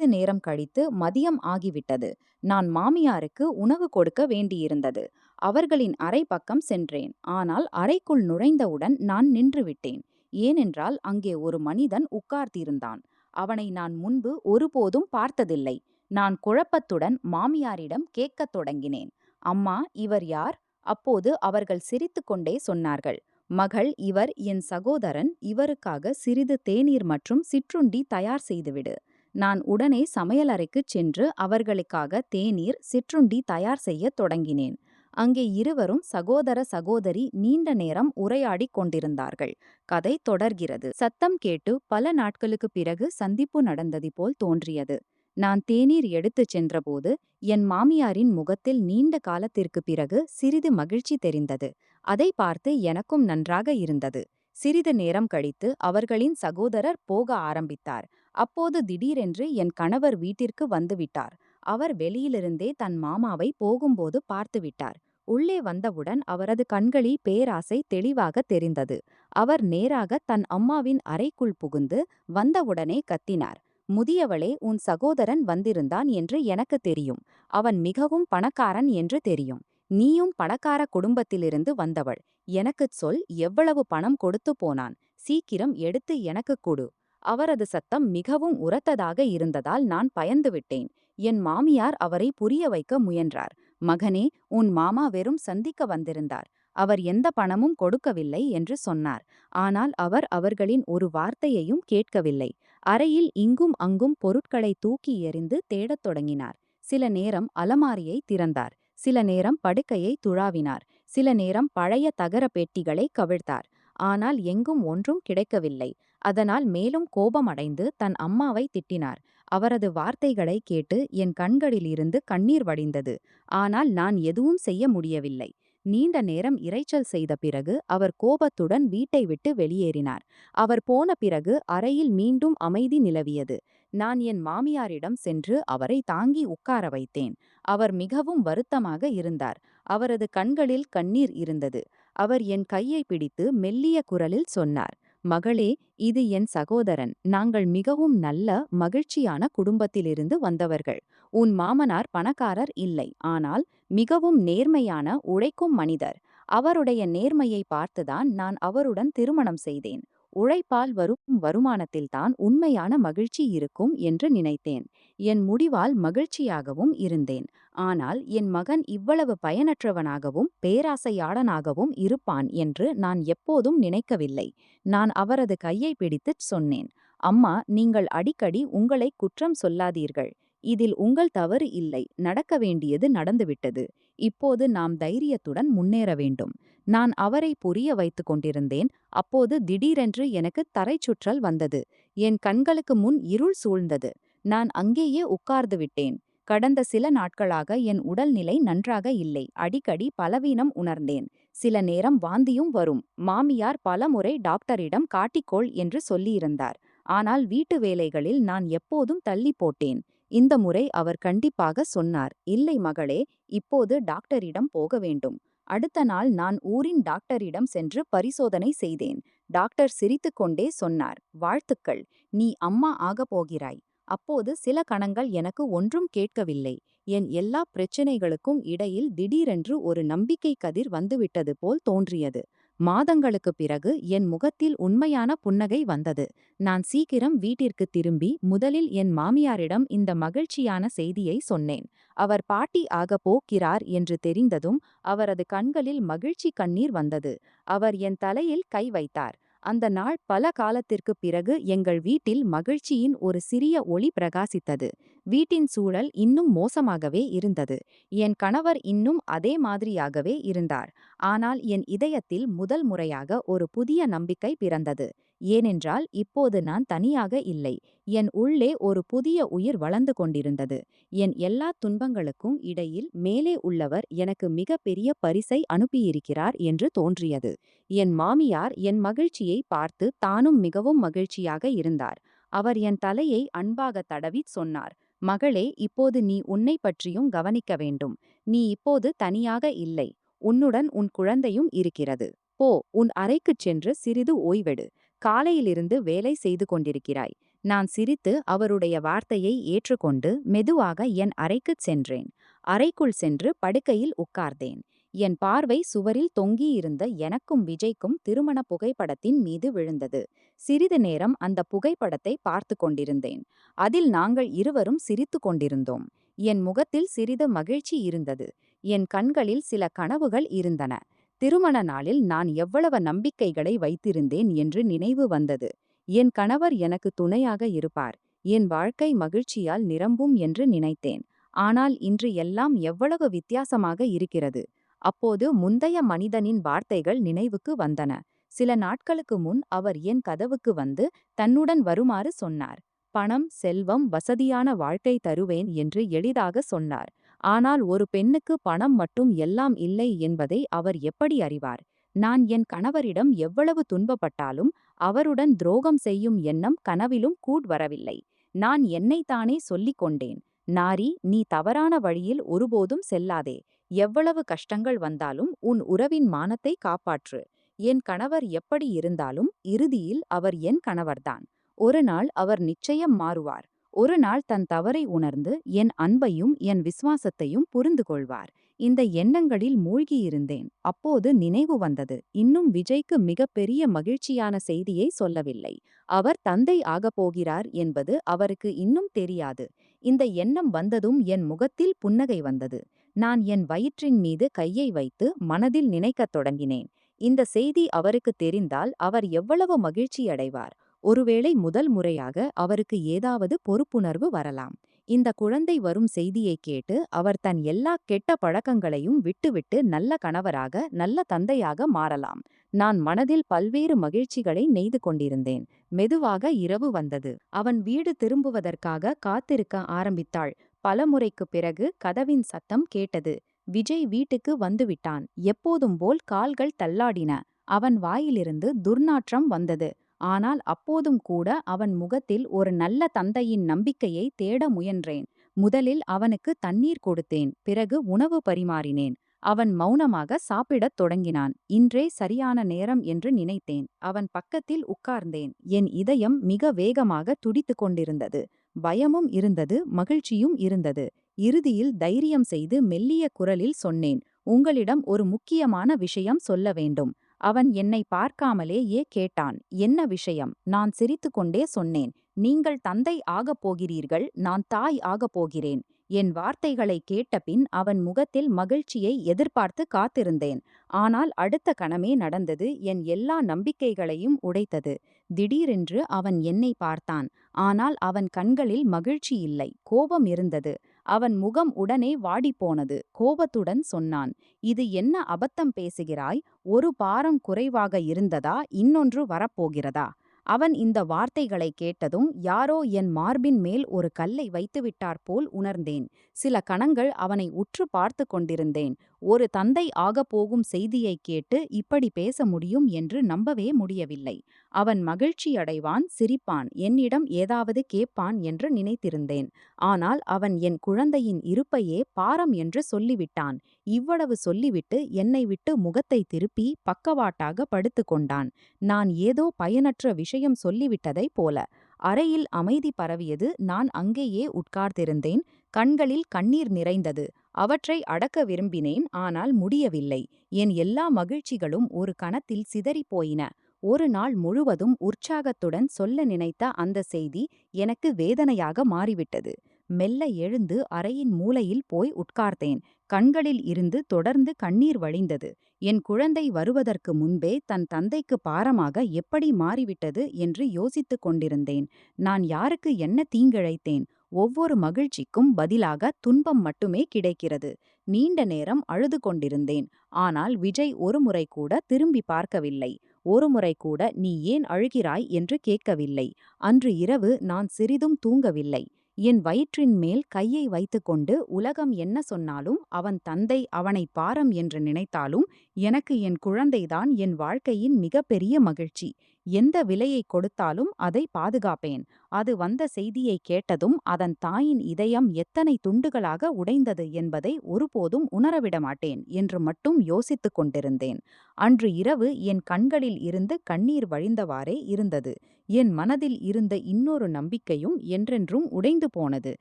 நேரம் கழித்து மதியம் ஆகிவிட்டது. நான் மாமியாருக்கு உணவு கொடுக்க வேண்டியிருந்தது. அவர்களின் அறை பக்கம் சென்றேன். ஆனால் அறைக்குள் நுழைந்தவுடன் நான் நின்றுவிட்டேன். ஏனென்றால் அங்கே ஒரு மனிதன் உட்கார்ந்திருந்தான். அவனை நான் முன்பு ஒருபோதும் பார்த்ததில்லை. நான் குழப்பத்துடன் மாமியாரிடம் கேட்கத் தொடங்கினேன். அம்மா, இவர் யார்? அப்போது அவர்கள் சிரித்துக்கொண்டே சொன்னார்கள், மகள், இவர் என் சகோதரன். இவருக்காக சிறிது தேநீர் மற்றும் சிற்றுண்டி தயார் செய்துவிடு. நான் உடனே சமையலறைக்குச் சென்று அவர்களுக்காக தேநீர், சிற்றுண்டி தயார் செய்யத் தொடங்கினேன். அங்கே இருவரும் சகோதர சகோதரி நீண்ட நேரம் உரையாடிக் கொண்டிருந்தார்கள். கதை தொடர்கிறது. சத்தம் கேட்டு பல நாட்களுக்குப் பிறகு சந்திப்பு நடந்தது போல் தோன்றியது. நான் தேநீர் எடுத்துச் சென்றபோது என் மாமியாரின் முகத்தில் நீண்ட காலத்திற்குப் பிறகு சிறிது மகிழ்ச்சி தெரிந்தது. அதை பார்த்து எனக்கும் நன்றாக இருந்தது. சிறிது நேரம் கழித்து அவர்களின் சகோதரர் போக ஆரம்பித்தார். அப்போது திடீரென்று என் கணவர் வீட்டிற்கு வந்துவிட்டார். அவர் வெளியிலிருந்தே தன் மாமாவை போகும்போது பார்த்துவிட்டார். உள்ளே வந்தவுடன் அவரது கண்களில் பேராசை தெளிவாக தெரிந்தது. அவர் நேராக தன் அம்மாவின் அறைக்குள் புகுந்து வந்தவுடனே கத்தினார், முதியவளே, உன் சகோதரன் வந்திருந்தான் என்று எனக்கு தெரியும். அவன் மிகவும் பணக்காரன் என்று தெரியும். நீயும் பணக்கார குடும்பத்திலிருந்து வந்தவள். எனக்குச் சொல், எவ்வளவு பணம் கொடுத்து போனான்? சீக்கிரம் எடுத்து எனக்குக் கொடு. அவரது சத்தம் மிகவும் உரத்ததாக இருந்ததால் நான் பயந்துவிட்டேன். என் மாமியார் அவரை புரிய வைக்க முயன்றார். மகனே, உன் மாமா வெறும் சந்திக்க வந்திருந்தார். அவர் எந்த பணமும் கொடுக்கவில்லை என்று சொன்னார். ஆனால் அவர் அவர்களின் ஒரு வார்த்தையையும் கேட்கவில்லை. அறையில் இங்கும் அங்கும் பொருட்களை தூக்கி எறிந்து தேடத் தொடங்கினார். சில நேரம் அலமாரியை திறந்தார். சில நேரம் படுக்கையை துழாவினார். சில நேரம் பழைய தகர பெட்டிகளை கவிழ்த்தார். ஆனால் எங்கும் ஒன்றும் கிடைக்கவில்லை. அதனால் மேலும் கோபமடைந்து தன் அம்மாவை திட்டினார். அவரது வார்த்தைகளை கேட்டு என் கண்களிலிருந்து கண்ணீர் வடிந்தது. ஆனால் நான் எதுவும் செய்ய முடியவில்லை. நீண்ட நேரம் இரைச்சல் செய்த பிறகு அவர் கோபத்துடன் வீட்டை விட்டு வெளியேறினார். அவர் போன பிறகு அறையில் மீண்டும் அமைதி நிலவியது. நான் என் மாமியாரிடம் சென்று அவரை தாங்கி உட்கார வைத்தேன். அவர் மிகவும் வருத்தமாக இருந்தார். அவரது கண்களில் கண்ணீர் இருந்தது. அவர் என் கையை பிடித்து மெல்லிய குரலில் சொன்னார், மகளே, இது என் சகோதரன். நாங்கள் மிகவும் நல்ல, மகிழ்ச்சியான குடும்பத்திலிருந்து வந்தவர்கள். உன் மாமனார் பணக்காரர் இல்லை, ஆனால் மிகவும் நேர்மையான, உழைக்கும் மனிதர். அவருடைய நேர்மையை பார்த்துதான் நான் அவருடன் திருமணம் செய்தேன். உழைப்பால் வரும் வருமானத்தில்தான் உண்மையான மகிழ்ச்சி இருக்கும் என்று நினைத்தேன். என் முடிவால் மகிழ்ச்சியாகவும் இருந்தேன். ஆனால் என் மகன் இவ்வளவு பயனற்றவனாகவும் பேராசையாளனாகவும் இருப்பான் என்று நான் எப்போதும் நினைக்கவில்லை. நான் அவரது கையை பிடித்துச் சொன்னேன், அம்மா, நீங்கள் அடிக்கடி உங்களை குற்றம் சொல்லாதீர்கள். இதில் உங்கள் தவறு இல்லை. நடக்க வேண்டியது நடந்துவிட்டது. இப்போது நாம் தைரியத்துடன் முன்னேற வேண்டும். நான் அவரை புரிய வைத்துக் கொண்டிருந்தேன். அப்போது திடீரென்று எனக்கு தரைச்சுற்றல் வந்தது. என் கண்களுக்கு முன் இருள் சூழ்ந்தது. நான் அங்கேயே உட்கார்ந்து விட்டேன். கடந்த சில நாட்களாக என் உடல்நிலை நன்றாக இல்லை. அடிக்கடி பலவீனம் உணர்ந்தேன். சில நேரம் வாந்தியும் வரும். மாமியார் பலமுறை டாக்டரிடம் காட்டிக்கொள் என்று சொல்லியிருந்தார். ஆனால் வீட்டு வேலைகளில் நான் எப்போதும் தள்ளி போட்டேன். இந்த முறை அவர் கண்டிப்பாக சொன்னார், இல்லை மகளே, இப்போது டாக்டரிடம் போக வேண்டும். அடுத்த நாள் நான் ஊரின் டாக்டரிடம் சென்று பரிசோதனை செய்தேன். டாக்டர் சிரித்துக்கொண்டே சொன்னார், வாழ்த்துக்கள், நீ அம்மா ஆகப் போகிறாய். அப்போது சில கணங்கள் எனக்கு ஒன்றும் கேட்கவில்லை. என் எல்லா பிரச்சினைகளுக்கும் இடையில் திடீரென்று ஒரு நம்பிக்கை கதிர் வந்துவிட்டது போல் தோன்றியது. மாதங்களுக்குப் பிறகு என் முகத்தில் உண்மையான புன்னகை வந்தது. நான் சீக்கிரம் வீட்டிற்கு திரும்பி முதலில் என் மாமியாரிடம் இந்த மகிழ்ச்சியான செய்தியை சொன்னேன். அவர் பாட்டி ஆகப் போகிறார் என்று தெரிந்ததும் அவரது கண்களில் மகிழ்ச்சி கண்ணீர் வந்தது. அவர் என் தலையில் கை வைத்தார். அந்த நாள் பல காலத்திற்குப் பிறகு எங்கள் வீட்டில் மகிழ்ச்சியின் ஒரு சிறிய ஒளி பிரகாசித்தது. வீட்டின் சூழல் இன்னும் மோசமாகவே இருந்தது. என் கணவர் இன்னும் அதே மாதிரியாகவே இருந்தார். ஆனால் என் இதயத்தில் முதல் முறையாக ஒரு புதிய நம்பிக்கை பிறந்தது. ஏனென்றால் இப்போது நான் தனியாக இல்லை. என் உள்ளே ஒரு புதிய உயிர் வளர்ந்து கொண்டிருந்தது. என் எல்லா துன்பங்களுக்கும் இடையில் மேலே உள்ளவர் எனக்கு மிக பெரிய பரிசை அனுப்பியிருக்கிறார் என்று தோன்றியது. என் மாமியார் என் மகிழ்ச்சியை பார்த்து தானும் மிகவும் மகிழ்ச்சியாக இருந்தார். அவர் என் தலையை அன்பாக தடவிச் சொன்னார், மகளே, இப்போது நீ உன்னை பற்றியும் கவனிக்க வேண்டும். நீ இப்போது தனியாக இல்லை. உன்னுடன் உன் குழந்தையும் இருக்கிறது. போ, உன் அறைக்குச் சென்று சிறிது ஓய்வெடு. காலையிலிருந்து வேலை செய்து கொண்டிருக்கிறாய். நான் சிரித்து அவருடைய வார்த்தையை ஏற்றுக்கொண்டு மெதுவாக என் அறைக்குச் சென்றேன். அறைக்குள் சென்று படுக்கையில் உட்கார்ந்தேன். என் பார்வை சுவரில் தொங்கியிருந்த எனக்கும் விஜய்க்கும் திருமண புகைப்படத்தின் மீது விழுந்தது. சிறிது நேரம் அந்த புகைப்படத்தை பார்த்து கொண்டிருந்தேன். அதில் நாங்கள் இருவரும் சிரித்து கொண்டிருந்தோம். என் முகத்தில் சிறிது மகிழ்ச்சி இருந்தது. என் கண்களில் சில கனவுகள் இருந்தன. திருமண நாளில் நான் எவ்வளவு நம்பிக்கைகளை வைத்திருந்தேன் என்று நினைவு வந்தது. என் கணவர் எனக்கு துணையாக இருப்பார். என் வாழ்க்கை மகிழ்ச்சியால் நிரம்பும் என்று நினைத்தேன். ஆனால் இன்று எல்லாம் எவ்வளவு வித்தியாசமாக இருக்கிறது. அப்போது முந்தைய மனிதனின் வார்த்தைகள் நினைவுக்கு வந்தன. சில நாட்களுக்கு முன் அவர் என் கதவுக்கு வந்து தன்னுடன் வருமாறு சொன்னார். பணம், செல்வம், வசதியான வாழ்க்கை தருவேன் என்று எளிதாக சொன்னார். ஆனால் ஒரு பெண்ணுக்கு பணம் மட்டும் எல்லாம் இல்லை என்பதை அவர் எப்படி அறிவார்? நான் என் கணவரிடம் எவ்வளவு துன்பப்பட்டாலும் அவருடன் துரோகம் செய்யும் எண்ணம் கனவிலும் வரவில்லை. நான் என்னைத்தானே சொல்லிக் கொண்டேன், நாரி, நீ தவறான வழியில் ஒருபோதும் செல்லாதே. எவ்வளவு கஷ்டங்கள் வந்தாலும் உன் உறவின் மானத்தை காப்பாற்று. என் கணவர் எப்படி இருந்தாலும் இறுதியில் அவர் என் கணவர்தான். ஒரு நாள் அவர் நிச்சயம் மாறுவார். ஒரு நாள் தன் தவறை உணர்ந்து என் அன்பையும் என் விசுவாசத்தையும் புரிந்து கொள்வார். இந்த எண்ணங்களில் மூழ்கியிருந்தேன். அப்போது நினைவு வந்தது, இன்னும் விஜய்க்கு மிகப்பெரிய மகிழ்ச்சியான செய்தியை சொல்லவில்லை. அவர் தந்தை ஆகப் போகிறார் என்பது அவருக்கு இன்னும் தெரியாது. இந்த எண்ணம் வந்ததும் என் முகத்தில் புன்னகை வந்தது. நான் என் வயிற்றின் மீது கையை வைத்து மனதில் நினைக்கத் தொடங்கினேன். இந்த செய்தி அவருக்கு தெரிந்தால் அவர் எவ்வளவு மகிழ்ச்சியடைவார். ஒருவேளை முதல் முறையாக அவருக்கு ஏதாவது பொறுப்புணர்வு வரலாம். இந்த குழந்தை வரும் செய்தியை கேட்டு அவர் தன் எல்லா கெட்ட பழக்கங்களையும் விட்டுவிட்டு நல்ல கணவராக, நல்ல தந்தையாக மாறலாம். நான் மனதில் பல்வேறு மகிழ்ச்சிகளை நெய்து கொண்டிருந்தேன். மெதுவாக இரவு வந்தது. அவன் வீடு திரும்புவதற்காக காத்திருக்க ஆரம்பித்தாள். பலமுறைக்குப் பிறகு கதவின் சத்தம் கேட்டது. விஜய் வீட்டுக்கு வந்துவிட்டான். எப்போதும் போல் கால்கள் தள்ளாடின. அவன் வாயிலிருந்து துர்நாற்றம் வந்தது. ஆனால் அப்போதும் கூட அவன் முகத்தில் ஒரு நல்ல தந்தையின் நம்பிக்கையை தேட முயன்றேன். முதலில் அவனுக்கு தண்ணீர் கொடுத்தேன். பிறகு உணவு பரிமாறினேன். அவன் மௌனமாக சாப்பிடத் தொடங்கினான். இன்றே சரியான நேரம் என்று நினைத்தேன். அவன் பக்கத்தில் உட்கார்ந்தேன். என் இதயம் மிக வேகமாக துடித்துக் கொண்டிருந்தது. பயமும் இருந்தது, மகிழ்ச்சியும் இருந்தது. இறுதியில் தைரியம் செய்து மெல்லிய குரலில் சொன்னேன், உங்களிடம் ஒரு முக்கியமான விஷயம் சொல்ல வேண்டும். அவன் என்னை பார்க்காமலேயே கேட்டான், என்ன விஷயம்? நான் சிரித்துக்கொண்டே சொன்னேன், நீங்கள் தந்தை ஆகப் போகிறீர்கள், நான் தாய் ஆகப் போகிறேன். என் வார்த்தைகளை கேட்டபின் அவன் முகத்தில் மகிழ்ச்சியை எதிர்பார்த்து காத்திருந்தேன். ஆனால் அடுத்த கணமே நடந்தது என் எல்லா நம்பிக்கைகளையும் உடைத்தது. திடீரென்று அவன் என்னை பார்த்தான். ஆனால் அவன் கண்களில் மகிழ்ச்சி இல்லை, கோபம் இருந்தது. அவன் முகம் உடனே வாடிப்போனது. கோபத்துடன் சொன்னான், "இது என்ன அபத்தம் பேசுகிறாய்? ஒரு பாரம் குறைவாக இருந்ததா, இன்னொன்று வரப்போகிறதா?" அவன் இந்த வார்த்தைகளை கேட்டதும் யாரோ என் மார்பின் மேல் ஒரு கல்லை வைத்துவிட்டார் போல் உணர்ந்தேன். சில கணங்கள் அவனை உற்று பார்த்து கொண்டிருந்தேன். ஒரு தந்தை ஆகப்போகும் செய்தியைக் கேட்டு இப்படி பேச முடியும் என்று நம்பவே முடியவில்லை. அவன் மகிழ்ச்சியடைவான், சிரிப்பான், என்னிடம் ஏதாவது கேட்பான் என்று நினைத்திருந்தேன். ஆனால் அவன் என் குழந்தையின் இருப்பையே பாரம் என்று சொல்லிவிட்டான். இவ்வளவு சொல்லிவிட்டு என்னை விட்டு முகத்தை திருப்பி பக்கவாட்டாக படுத்து கொண்டான். நான் ஏதோ பயனற்ற விஷயம் சொல்லிவிட்டதைப் போல. அறையில் அமைதி பரவியது. நான் அங்கேயே உட்கார்ந்திருந்தேன். கண்களில் கண்ணீர் நிறைந்தது. அவற்றை அடக்க விரும்பினேன், ஆனால் முடியவில்லை. என் எல்லா மகிழ்ச்சிகளும் ஒரு கணத்தில் சிதறிப் போயின. ஒரு நாள் முழுவதும் உற்சாகத்துடன் சொல்ல நினைத்த அந்த செய்தி எனக்கு வேதனையாக மாறிவிட்டது. மெல்ல எழுந்து அறையின் மூலையில் போய் உட்கார்ந்தேன். கண்களில் இருந்து தொடர்ந்து கண்ணீர் வழிந்தது. என் குழந்தை வருவதற்கு முன்பே தன் தந்தைக்கு பாரமாக எப்படி மாறிவிட்டது என்று யோசித்துக் கொண்டிருந்தேன். நான் யாருக்கு என்ன தீங்கிழைத்தேன்? ஒவ்வொரு மகிழ்ச்சிக்கும் பதிலாக துன்பம் மட்டுமே கிடைக்கிறது. நீண்ட நேரம் அழுது கொண்டிருந்தேன். ஆனால் விஜய் ஒருமுறை கூட திரும்பி பார்க்கவில்லை. ஒருமுறை கூட நீ ஏன் அழுகிறாய் என்று கேட்கவில்லை. அன்று இரவு நான் சிறிதும் தூங்கவில்லை. என் வயிற்றின் மேல் கையை வைத்துக்கொண்டு உலகம் என்ன சொன்னாலும், அவன் தந்தை அவனை பாரம் என்று நினைத்தாலும், எனக்கு என் குழந்தைதான் என் வாழ்க்கையின் மிகப்பெரிய மகிழ்ச்சி. எந்த விலையை கொடுத்தாலும் அதை பாதுகாப்பேன். அது வந்த செய்தியை கேட்டதும் அதன் தாயின் இதயம் எத்தனை துண்டுகளாக உடைந்தது என்பதை ஒருபோதும் உணரவிடமாட்டேன் என்று மட்டும் யோசித்துக் கொண்டிருந்தேன். அன்று இரவு என் கண்களில் இருந்து கண்ணீர் வழிந்தவாறே இருந்தது. என் மனதில் இருந்த இன்னொரு நம்பிக்கையும் என்றென்றும் உடைந்து போனது.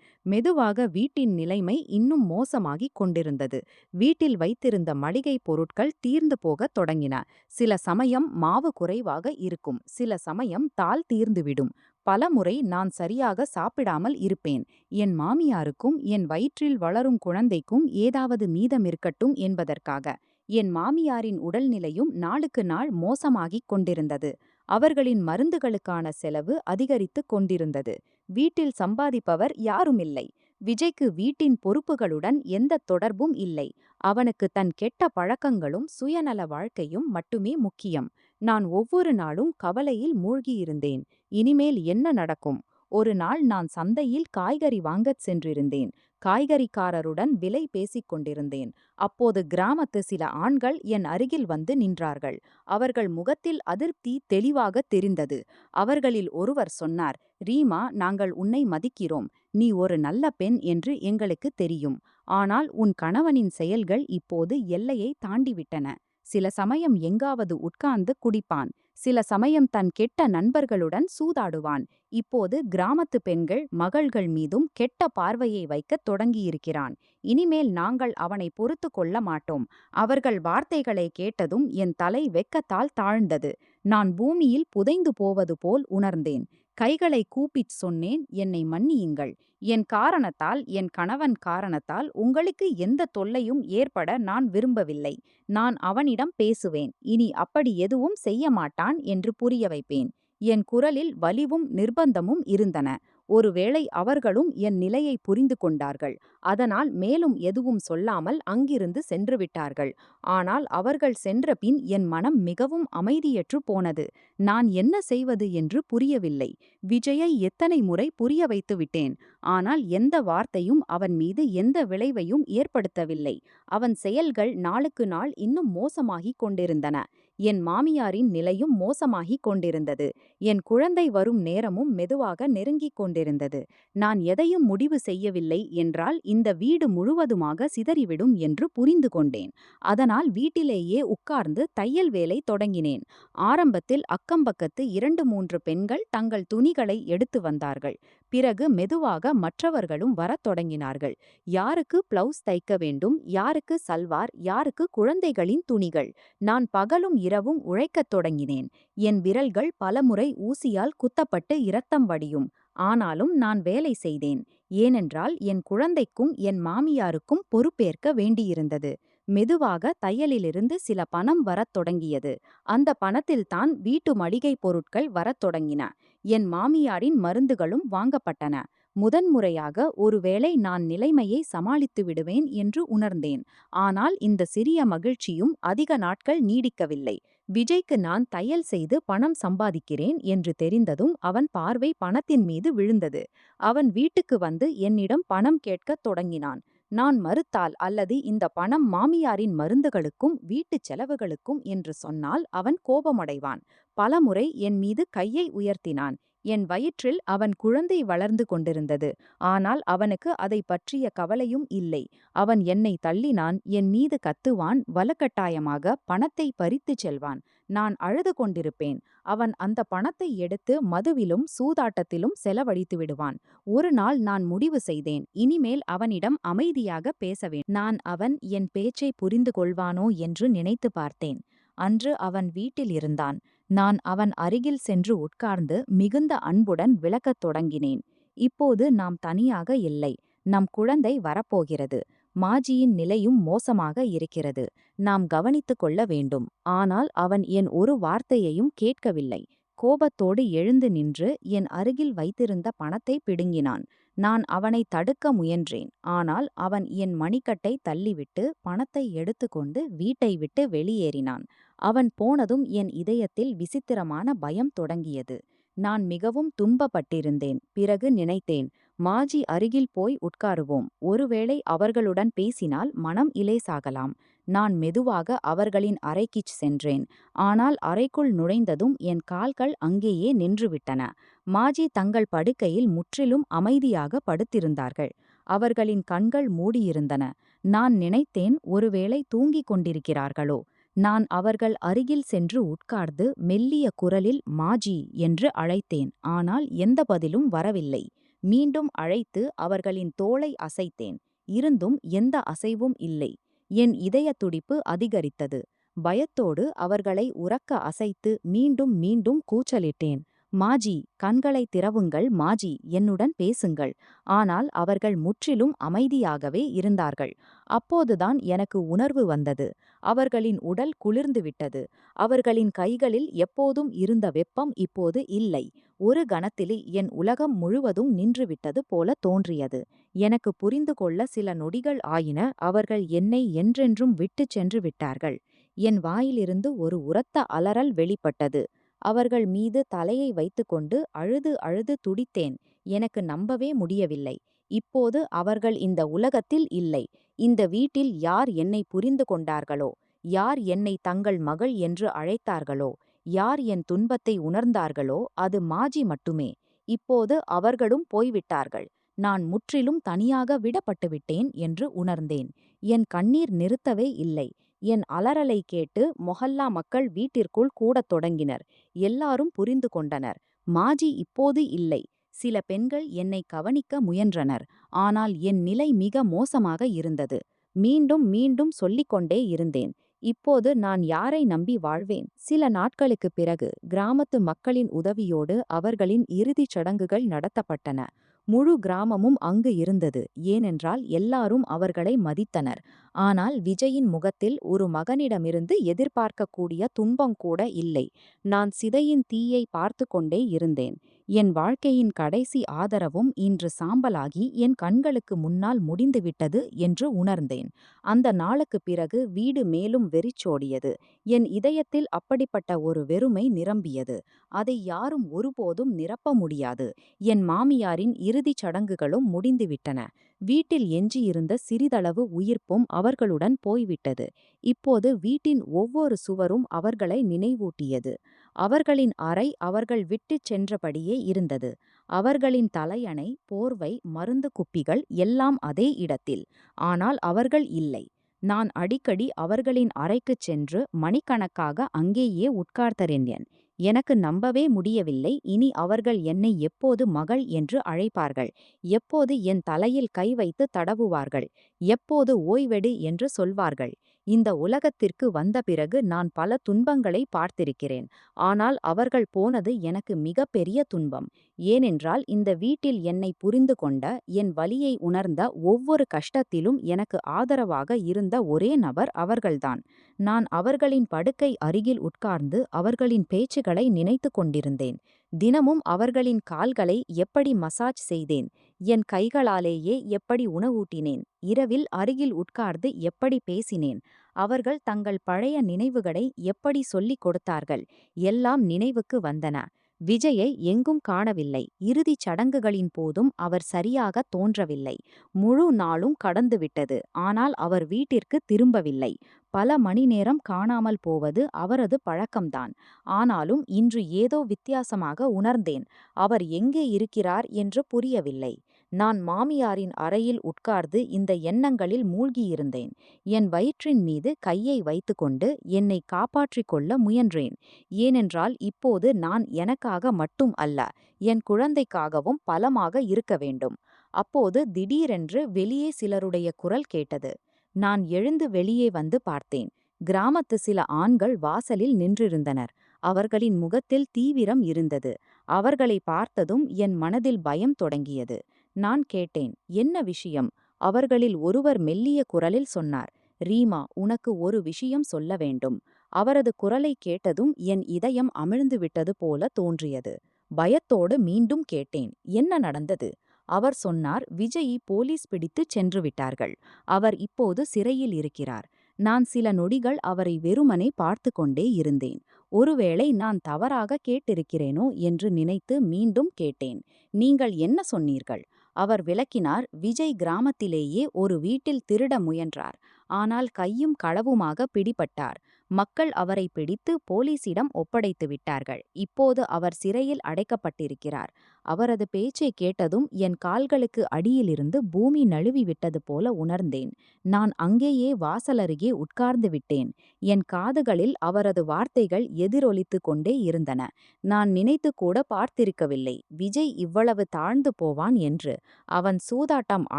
மெதுவாக வீட்டின் நிலைமை இன்னும் மோசமாகிக் கொண்டிருந்தது. வீட்டில் வைத்திருந்த மளிகை பொருட்கள் தீர்ந்து போகத் தொடங்கின. சில சமயம் மாவு குறைவாக இருக்கும், சில சமயம் தாள் தீர்ந்துவிடும். பலமுறை நான் சரியாக சாப்பிடாமல் இருப்பேன். என் மாமியாருக்கும் என் வயிற்றில் வளரும் குழந்தைக்கும் ஏதாவது மீதம் இருக்கட்டும் என்பதற்காக. என் மாமியாரின் உடல்நிலையும் நாளுக்கு நாள் மோசமாகிக் கொண்டிருந்தது. அவர்களின் மருந்துகளுக்கான செலவு அதிகரித்துக் கொண்டிருந்தது. வீட்டில் சம்பாதிப்பவர் யாருமில்லை. விஜய்க்கு வீட்டின் பொறுப்புகளுடன் எந்த தொடர்பும் இல்லை. அவனுக்கு தன் கெட்ட பழக்கங்களும் சுயநல வாழ்க்கையும் மட்டுமே முக்கியம். நான் ஒவ்வொரு நாளும் கவலையில் மூழ்கியிருந்தேன். இனிமேல் என்ன நடக்கும்? ஒரு நாள் நான் சந்தையில் காய்கறி வாங்கச் சென்றிருந்தேன். காய்கறிக்காரருடன் விலை பேசிக் கொண்டிருந்தேன். அப்போது கிராமத்து சில ஆண்கள் என் அருகில் வந்து நின்றார்கள். அவர்கள் முகத்தில் அதிருப்தி தெளிவாக தெரிந்தது. அவர்களில் ஒருவர் சொன்னார், "ரீமா, நாங்கள் உன்னை மதிக்கிறோம். நீ ஒரு நல்ல பெண் என்று எங்களுக்கு தெரியும். ஆனால் உன் கணவனின் செயல்கள் இப்போது எல்லையை தாண்டிவிட்டன. சில சமயம் எங்காவது உட்கார்ந்து குடிப்பான். சில சமயம் தன் கெட்ட நண்பர்களுடன் சூதாடுவான். இப்போது கிராமத்து பெண்கள் மகள்கள் மீதும் கெட்ட பார்வையை வைக்கத் தொடங்கியிருக்கிறான். இனிமேல் நாங்கள் அவனை பொறுத்து கொள்ள மாட்டோம்." அவர்கள் வார்த்தைகளை கேட்டதும் என் தலை வெட்கத்தால் தாழ்ந்தது. நான் பூமியில் புதைந்து போவது போல் உணர்ந்தேன். கைகளை கூப்பிச் சொன்னேன், "என்னை மன்னியுங்கள். என் காரணத்தால், என் கணவன் காரணத்தால் உங்களுக்கு எந்த தொல்லையும் ஏற்பட நான் விரும்பவில்லை. நான் அவனிடம் பேசுவேன். இனி அப்படி எதுவும் செய்ய மாட்டான் என்று புரிய வைப்பேன்." என் குரலில் வலிவும் நிர்பந்தமும் இருந்தன. ஒருவேளை அவர்களும் என் நிலையை புரிந்து கொண்டார்கள். அதனால் மேலும் எதுவும் சொல்லாமல் அங்கிருந்து சென்று விட்டார்கள். ஆனால் அவர்கள் சென்ற பின் என் மனம் மிகவும் அமைதியற்று போனது. நான் என்ன செய்வது என்று புரியவில்லை. விஜயை எத்தனை முறை புரிய வைத்து விட்டேன். ஆனால் எந்த வார்த்தையும் அவன் மீது எந்த விளைவையும் ஏற்படுத்தவில்லை. அவன் செயல்கள் நாளுக்கு நாள் இன்னும் மோசமாகிக் கொண்டிருந்தன. என் மாமியாரின் நிலையும் மோசமாகிக் கொண்டிருந்தது. என் குழந்தை வரும் நேரமும் மெதுவாக நெருங்கிக் கொண்டிருந்தது. நான் எதையும் முடிவு செய்யவில்லை என்றால் இந்த வீடு முழுவதுமாக சிதறிவிடும் என்று புரிந்து கொண்டேன். அதனால் வீட்டிலேயே உட்கார்ந்து தையல் வேலை தொடங்கினேன். ஆரம்பத்தில் அக்கம்பக்கத்து 2-3 பெண்கள் தங்கள் துணிகளை எடுத்து வந்தார்கள். பிறகு மெதுவாக மற்றவர்களும் வரத் தொடங்கினார்கள். யாருக்கு பிளவுஸ் தைக்க வேண்டும், யாருக்கு சல்வார், யாருக்கு குழந்தைகளின் துணிகள். நான் பகலும் இரவும் உழைக்கத் தொடங்கினேன். என் விரல்கள் பலமுறை ஊசியால் குத்தப்பட்டு இரத்தம் வடியும். ஆனாலும் நான் வேலை செய்தேன். ஏனென்றால் என் குழந்தைக்கும் என் மாமியாருக்கும் பொறுப்பேற்க வேண்டியிருந்தது. மெதுவாக தையலிலிருந்து சில பணம் வரத் தொடங்கியது. அந்த பணத்தில்தான் வீட்டு மளிகைப் பொருட்கள் வரத் தொடங்கின. என் மாமியாரின் மருந்துகளும் வாங்கப்பட்டன. முதன்முறையாக ஒருவேளை நான் நிலைமையை சமாளித்து விடுவேன் என்று உணர்ந்தேன். ஆனால் இந்த சிறிய மகிழ்ச்சியும் அதிக நாட்கள் நீடிக்கவில்லை. விஜய்க்கு நான் தையல் செய்து பணம் சம்பாதிக்கிறேன் என்று தெரிந்ததும் அவன் பார்வை பணத்தின் மீது விழுந்தது. அவன் வீட்டுக்கு வந்து என்னிடம் பணம் கேட்கத் தொடங்கினான். நான் மறுத்தால் அல்லது இந்த பணம் மாமியாரின் மருந்துகளுக்கும் வீட்டுச் செலவுகளுக்கும் என்று சொன்னால் அவன் கோபமடைவான். பலமுறை என் மீது கையை உயர்த்தினான். என் வயிற்றில் அவன் குழந்தை வளர்ந்து கொண்டிருந்தது. ஆனால் அவனுக்கு அதை பற்றிய கவலையும் இல்லை. அவன் என்னை தள்ளினான், என் மீது கத்துவான், வலுக்கட்டாயமாக பணத்தை பறித்துச் செல்வான். நான் அழுது கொண்டிருப்பேன். அவன் அந்த பணத்தை எடுத்து மதுவிலும் சூதாட்டத்திலும் செலவழித்து விடுவான். ஒரு நாள் நான் முடிவு செய்தேன், இனிமேல் அவனிடம் அமைதியாக பேசவேன். நான் அவன் என் பேச்சை புரிந்து கொள்வானோ என்று நினைத்து பார்த்தேன். அன்று அவன் வீட்டில் இருந்தான். நான் அவன் அருகில் சென்று உட்கார்ந்து மிகுந்த அன்புடன் விளக்கத் தொடங்கினேன். இப்போது நாம் தனியாக இல்லை. நம் குழந்தை வரப்போகிறது. மாஜியின் நிலையும் மோசமாக இருக்கிறது. நாம் கவனித்துக் கொள்ள வேண்டும். ஆனால் அவன் என் ஒரு வார்த்தையையும் கேட்கவில்லை. கோபத்தோடு எழுந்து நின்று என் அருகில் வைத்திருந்த பணத்தை பிடுங்கினான். நான் அவனை தடுக்க முயன்றேன். ஆனால் அவன் என் மணிக்கட்டை தள்ளிவிட்டு பணத்தை எடுத்துக்கொண்டு வீட்டை விட்டு வெளியேறினான். அவன் போனதும் என் இதயத்தில் விசித்திரமான பயம் தொடங்கியது. நான் மிகவும் துன்பப்பட்டிருந்தேன். பிறகு நினைத்தேன், மாஜி அருகில் போய் உட்காருவோம். ஒருவேளை அவர்களுடன் பேசினால் மனம் இலேசாகலாம். நான் மெதுவாக அவர்களின் அறைக்குச் சென்றேன். ஆனால் அறைக்குள் நுழைந்ததும் என் கால்கள் அங்கேயே நின்றுவிட்டன. மாஜி தங்கள் படுக்கையில் முற்றிலும் அமைதியாக படுத்திருந்தார்கள். அவர்களின் கண்கள் மூடியிருந்தன. நான் நினைத்தேன், ஒருவேளை தூங்கிக் கொண்டிருக்கிறார்களோ. நான் அவர்கள் அருகில் சென்று உட்கார்ந்து மெல்லிய குரலில் மாஜி என்று அழைத்தேன். ஆனால் எந்த பதிலும் வரவில்லை. மீண்டும் அழைத்து அவர்களின் தோளை அசைத்தேன். இருந்தும் எந்த அசைவும் இல்லை. என் இதயத் துடிப்பு அதிகரித்தது. பயத்தோடு அவர்களை உரக்க அசைத்து மீண்டும் மீண்டும் கூச்சலிட்டேன். மாஜி, கண்களை திறவுங்கள் மாஜி, என்னுடன் பேசுங்கள். ஆனால் அவர்கள் முற்றிலும் அமைதியாகவே இருந்தார்கள். அப்போதுதான் எனக்கு உணர்வு வந்தது. அவர்களின் உடல் குளிர்ந்துவிட்டது. அவர்களின் கைகளில் எப்போதும் இருந்த வெப்பம் இப்போது இல்லை. ஒரு கணத்திலே என் உலகம் முழுவதும் நின்றுவிட்டது போல தோன்றியது. எனக்கு புரிந்து கொள்ள சில நொடிகள் ஆயின. அவர்கள் என்னை என்றென்றும் விட்டுச் சென்று விட்டார்கள். என் வாயிலிருந்து ஒரு உரத்த அலறல் வெளிப்பட்டது. அவர்கள் மீது தலையை வைத்துக்கொண்டு அழுது அழுது துடித்தேன். எனக்கு நம்பவே முடியவில்லை. இப்போது அவர்கள் இந்த உலகத்தில் இல்லை. இந்த வீட்டில் யார் என்னை புரிந்து கொண்டார்களோ, யார் என்னை தங்கள் மகள் என்று அழைத்தார்களோ, யார் என் துன்பத்தை உணர்ந்தார்களோ, அது மாஜி மட்டுமே. இப்போது அவர்களும் போய்விட்டார்கள். நான் முற்றிலும் தனியாக விடப்பட்டுவிட்டேன் என்று உணர்ந்தேன். என் கண்ணீர் நிறுத்தவே இல்லை. என் அலறலை கேட்டு மொஹல்லா மக்கள் வீட்டிற்குள் கூடத் தொடங்கினர். எல்லாரும் புரிந்து கொண்டனர். மாஜி இப்போது இல்லை. சில பெண்கள் என்னை கவனிக்க முயன்றனர். ஆனால் என் நிலை மிக மோசமாக இருந்தது. மீண்டும் மீண்டும் சொல்லிக்கொண்டே இருந்தேன். இப்போது நான் யாரை நம்பி வாழ்வேன்? சில நாட்களுக்குப் பிறகு கிராமத்து மக்களின் உதவியோடு அவர்களின் இறுதிச் சடங்குகள் நடத்தப்பட்டன. முழு கிராமமும் அங்கு இருந்தது. ஏனென்றால் எல்லாரும் அவர்களை மதித்தனர். ஆனால் விஜயின் முகத்தில் ஒரு மகனிடமிருந்து எதிர்பார்க்கக்கூடிய துன்பம் கூட இல்லை. நான் சிதையின் தீயை பார்த்து கொண்டே இருந்தேன். என் வாழ்க்கையின் கடைசி ஆதரவும் இன்று சாம்பலாகி என் கண்களுக்கு முன்னால் முடிந்துவிட்டது என்று உணர்ந்தேன். அந்த நாளுக்குப் பிறகு வீடு மேலும் வெறிச்சோடியது. என் இதயத்தில் அப்படிப்பட்ட ஒரு வெறுமை நிரம்பியது. அதை யாரும் ஒருபோதும் நிரப்ப முடியாது. என் மாமியாரின் இறுதிச் சடங்குகளும் முடிந்துவிட்டன. வீட்டில் எஞ்சியிருந்த சிறிதளவு உயிர்ப்பும் அவர்களுடன் போய்விட்டது. இப்போது வீட்டின் ஒவ்வொரு சுவரும் அவர்களை நினைவூட்டியது. அவர்களின் அறை அவர்கள் விட்டுச் சென்றபடியே இருந்தது. அவர்களின் தலையணை, போர்வை, மருந்து குப்பிகள் எல்லாம் அதே இடத்தில். ஆனால் அவர்கள் இல்லை. நான் அடிக்கடி அவர்களின் அறைக்குச் சென்று மணிக்கணக்காக அங்கேயே உட்கார்ந்திருந்தேன். எனக்கு நம்பவே முடியவில்லை. இனி அவர்கள் என்னை எப்போது மகள் என்று அழைப்பார்கள்? எப்போது என் தலையில் கை வைத்து தடவுவார்கள்? எப்போது ஓய்வெடு என்று சொல்வார்கள்? இந்த உலகத்திற்கு வந்த பிறகு நான் பல துன்பங்களை பார்த்திருக்கிறேன். ஆனால் அவர்கள் போனது எனக்கு மிகப்பெரிய துன்பம். ஏனென்றால் இந்த வீட்டில் என்னை புரிந்து கொண்ட, என் வலியை உணர்ந்த, ஒவ்வொரு கஷ்டத்திலும் எனக்கு ஆதரவாக இருந்த ஒரே நபர் அவர்கள்தான். நான் அவர்களின் படுக்கை அருகில் உட்கார்ந்து அவர்களின் பேச்சுகளை நினைத்து கொண்டிருந்தேன். தினமும் அவர்களின் கால்களை எப்படி மசாஜ் செய்தேன், என் கைகளாலேயே எப்படி உணவூட்டினேன், இரவில் அருகில் உட்கார்ந்து எப்படி பேசினேன், அவர்கள் தங்கள் பழைய நினைவுகளை எப்படி சொல்லிக் கொடுத்தார்கள், எல்லாம் நினைவுக்கு வந்தன. விஜயை எங்கும் காணவில்லை. இறுதிச் சடங்குகளின் போதும் அவர் சரியாக தோன்றவில்லை. முழு நாளும் கடந்துவிட்டது. ஆனால் அவர் வீட்டிற்கு திரும்பவில்லை. பல மணி நேரம் காணாமல் போவது அவரது பழக்கம்தான். ஆனாலும் இன்று ஏதோ வித்தியாசமாக உணர்ந்தேன். அவர் எங்கே இருக்கிறார் என்று புரியவில்லை. நான் மாமியாரின் அறையில் உட்கார்ந்து இந்த எண்ணங்களில் மூழ்கியிருந்தேன். என் வயிற்றின் மீது கையை வைத்துக்கொண்டு என்னை காப்பாற்றிக் கொள்ள முயன்றேன். ஏனென்றால் இப்போது நான் எனக்காக மட்டும் அல்ல, என் குழந்தைக்காகவும் பலமாக இருக்க வேண்டும். அப்போது திடீரென்று வெளியே சிலருடைய குரல் கேட்டது. நான் எழுந்து வெளியே வந்து பார்த்தேன். கிராமத்து சில ஆண்கள் வாசலில் நின்றிருந்தனர். அவர்களின் முகத்தில் தீவிரம் இருந்தது. அவர்களை பார்த்ததும் என் மனதில் பயம் தொடங்கியது. நான் கேட்டேன், என்ன விஷயம்? அவர்களில் ஒருவர் மெல்லிய குரலில் சொன்னார், ரீமா, உனக்கு ஒரு விஷயம் சொல்ல வேண்டும். அவரது குரலை கேட்டதும் என் இதயம் அமிழ்ந்து விட்டது போல தோன்றியது. பயத்தோடு மீண்டும் கேட்டேன், என்ன நடந்தது? அவர் சொன்னார், விஜயை போலீஸ் பிடித்துச் சென்று விட்டார்கள். அவர் இப்போது சிறையில் இருக்கிறார். நான் சில நொடிகள் அவரை வெறுமனே பார்த்து கொண்டே இருந்தேன். ஒருவேளை நான் தவறாக கேட்டிருக்கிறேனோ என்று நினைத்து மீண்டும் கேட்டேன், நீங்கள் என்ன சொன்னீர்கள்? அவர் விளக்கினார், விஜய் கிராமத்திலேயே ஒரு வீட்டில் திருட முயன்றார். ஆனால் கையும் களவுமாக பிடிபட்டார். மக்கள் அவரை பிடித்து போலீசிடம் ஒப்படைத்து விட்டார்கள். இப்போது அவர் சிறையில் அடைக்கப்பட்டிருக்கிறார். அவரது பேச்சை கேட்டதும் என் கால்களுக்கு அடியிலிருந்து பூமி நழுவி விட்டது போல உணர்ந்தேன். நான் அங்கேயே வாசலருகே உட்கார்ந்து விட்டேன். என் காதுகளில் அவரது வார்த்தைகள் எதிரொலித்து கொண்டே இருந்தன. நான் நினைத்து கூட பார்த்திருக்கவில்லை விஜய் இவ்வளவு தாழ்ந்து போவான் என்று. அவன் சூதாட்டம்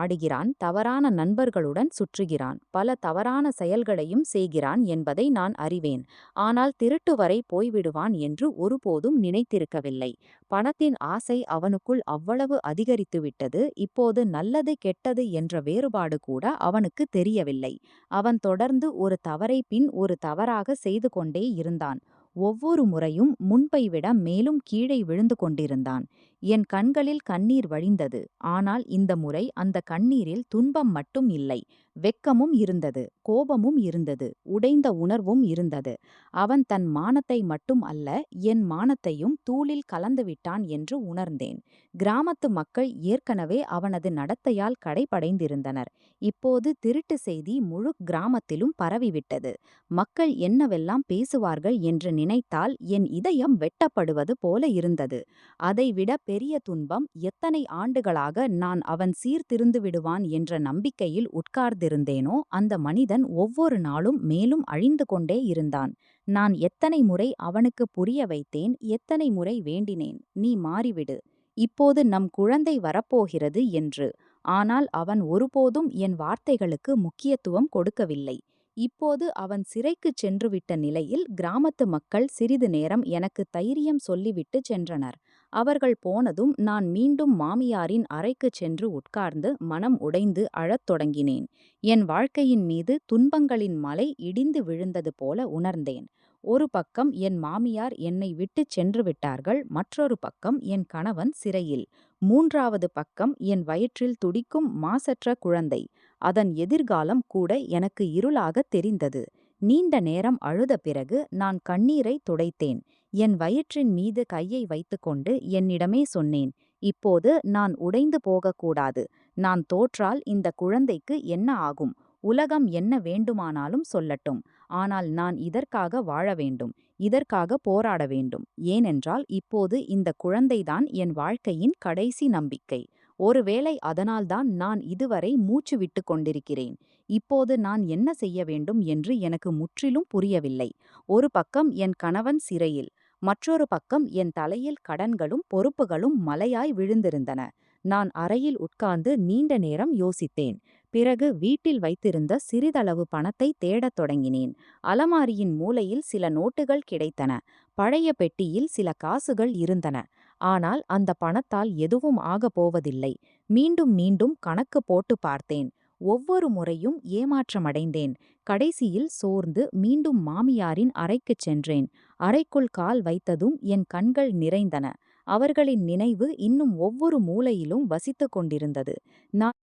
ஆடுகிறான், தவறான நண்பர்களுடன் சுற்றுகிறான், பல தவறான செயல்களையும் செய்கிறான் என்பதை நான் அறிவேன். ஆனால் திருட்டு வரை போய்விடுவான் என்று ஒருபோதும் நினைத்திருக்கவில்லை. பணத்தின் ஆசை அவனுக்குள் அவ்வளவு அதிகரித்துவிட்டது. இப்போது நல்லது கெட்டது என்ற வேறுபாடு கூட அவனுக்கு தெரியவில்லை. அவன் தொடர்ந்து ஒரு தவறை பின் ஒரு தவறாக செய்து கொண்டே இருந்தான். ஒவ்வொரு முறையும் முன்பை விட மேலும் கீழே விழுந்து கொண்டிருந்தான். என் கண்களில் கண்ணீர் வழிந்தது. ஆனால் இந்த முறை அந்த கண்ணீரில் துன்பம் மட்டும் இல்லை, வெட்கமும் இருந்தது, கோபமும் இருந்தது, உடைந்த உணர்வும் இருந்தது. அவன் தன் மானத்தை மட்டும் அல்ல, என் மானத்தையும் தூளில் கலந்துவிட்டான் என்று உணர்ந்தேன். கிராமத்து மக்கள் ஏற்கனவே அவனது நடத்தையால் கடைபடைந்திருந்தனர். இப்போது திருட்டு செய்தி முழு கிராமத்திலும் பரவிவிட்டது. மக்கள் என்னவெல்லாம் பேசுவார்கள் என்று நினைத்தால் என் இதயம் வெட்டப்படுவது போல இருந்தது. அதைவிட பெரிய துன்பம், எத்தனை ஆண்டுகளாக நான் அவன் சீர்திருந்து விடுவான் என்ற நம்பிக்கையில் உட்கார்ந்திருந்தேனோ அந்த மனிதன் ஒவ்வொரு நாளும் மேலும் அழிந்து கொண்டே இருந்தான். நான் எத்தனை முறை அவனுக்கு புரிய வைத்தேன், எத்தனை முறை வேண்டினேன், நீ மாறிவிடு, இப்போது நம் குழந்தை வரப்போகிறது என்று. ஆனால் அவன் ஒருபோதும் என் வார்த்தைகளுக்கு முக்கியத்துவம் கொடுக்கவில்லை. இப்போது அவன் சிறைக்குச் சென்றுவிட்ட நிலையில் கிராமத்து மக்கள் சிறிது நேரம் எனக்கு தைரியம் சொல்லிவிட்டு சென்றனர். அவர்கள் போனதும் நான் மீண்டும் மாமியாரின் அறைக்குச் சென்று உட்கார்ந்து மனம் உடைந்து அழத் தொடங்கினேன். என் வாழ்க்கையின் மீது துன்பங்களின் மலை இடிந்து விழுந்தது போல உணர்ந்தேன். ஒரு பக்கம் என் மாமியார் என்னை விட்டுச் சென்று விட்டார்கள், மற்றொரு பக்கம் என் கணவன் சிறையில், மூன்றாவது பக்கம் என் வயிற்றில் துடிக்கும் மாசற்ற குழந்தை. அதன் எதிர்காலம் கூட எனக்கு இருளாக தெரிந்தது. நீண்ட நேரம் அழுத பிறகு நான் கண்ணீரை துடைத்தேன். என் வயிற்றின் மீது கையை வைத்துக்கொண்டு என்னிடமே சொன்னேன், இப்போது நான் உடைந்து போகக்கூடாது. நான் தோற்றால் இந்த குழந்தைக்கு என்ன ஆகும்? உலகம் என்ன வேண்டுமானாலும் சொல்லட்டும். ஆனால் நான் இதற்காக வாழ வேண்டும், இதற்காக போராட வேண்டும். ஏனென்றால் இப்போது இந்த குழந்தைதான் என் வாழ்க்கையின் கடைசி நம்பிக்கை. ஒருவேளை அதனால்தான் நான் இதுவரை மூச்சு விட்டு கொண்டிருக்கிறேன். இப்போது நான் என்ன செய்ய வேண்டும் என்று எனக்கு முற்றிலும் புரியவில்லை. ஒரு பக்கம் என் கணவன் சிறையில், மற்றொரு பக்கம் என் தலையில் கடன்களும் பொறுப்புகளும் மலையாய் விழுந்திருந்தன. நான் அறையில் உட்கார்ந்து நீண்ட நேரம் யோசித்தேன். பிறகு வீட்டில் வைத்திருந்த சிறிதளவு பணத்தை தேடத் தொடங்கினேன். அலமாரியின் மூலையில் சில நோட்டுகள் கிடைத்தன. பழைய பெட்டியில் சில காசுகள் இருந்தன. ஆனால் அந்த பணத்தால் எதுவும் ஆகப் போவதில்லை. மீண்டும் மீண்டும் கணக்கு போட்டு பார்த்தேன். ஒவ்வொரு முறையும் ஏமாற்றமடைந்தேன். கடைசியில் சோர்ந்து மீண்டும் மாமியாரின் அறைக்குச் சென்றேன். அறைக்குள் கால் வைத்ததும் என் கண்கள் நிறைந்தன. அவர்களின் நினைவு இன்னும் ஒவ்வொரு மூலையிலும் வசித்துக் கொண்டிருந்தது. நான்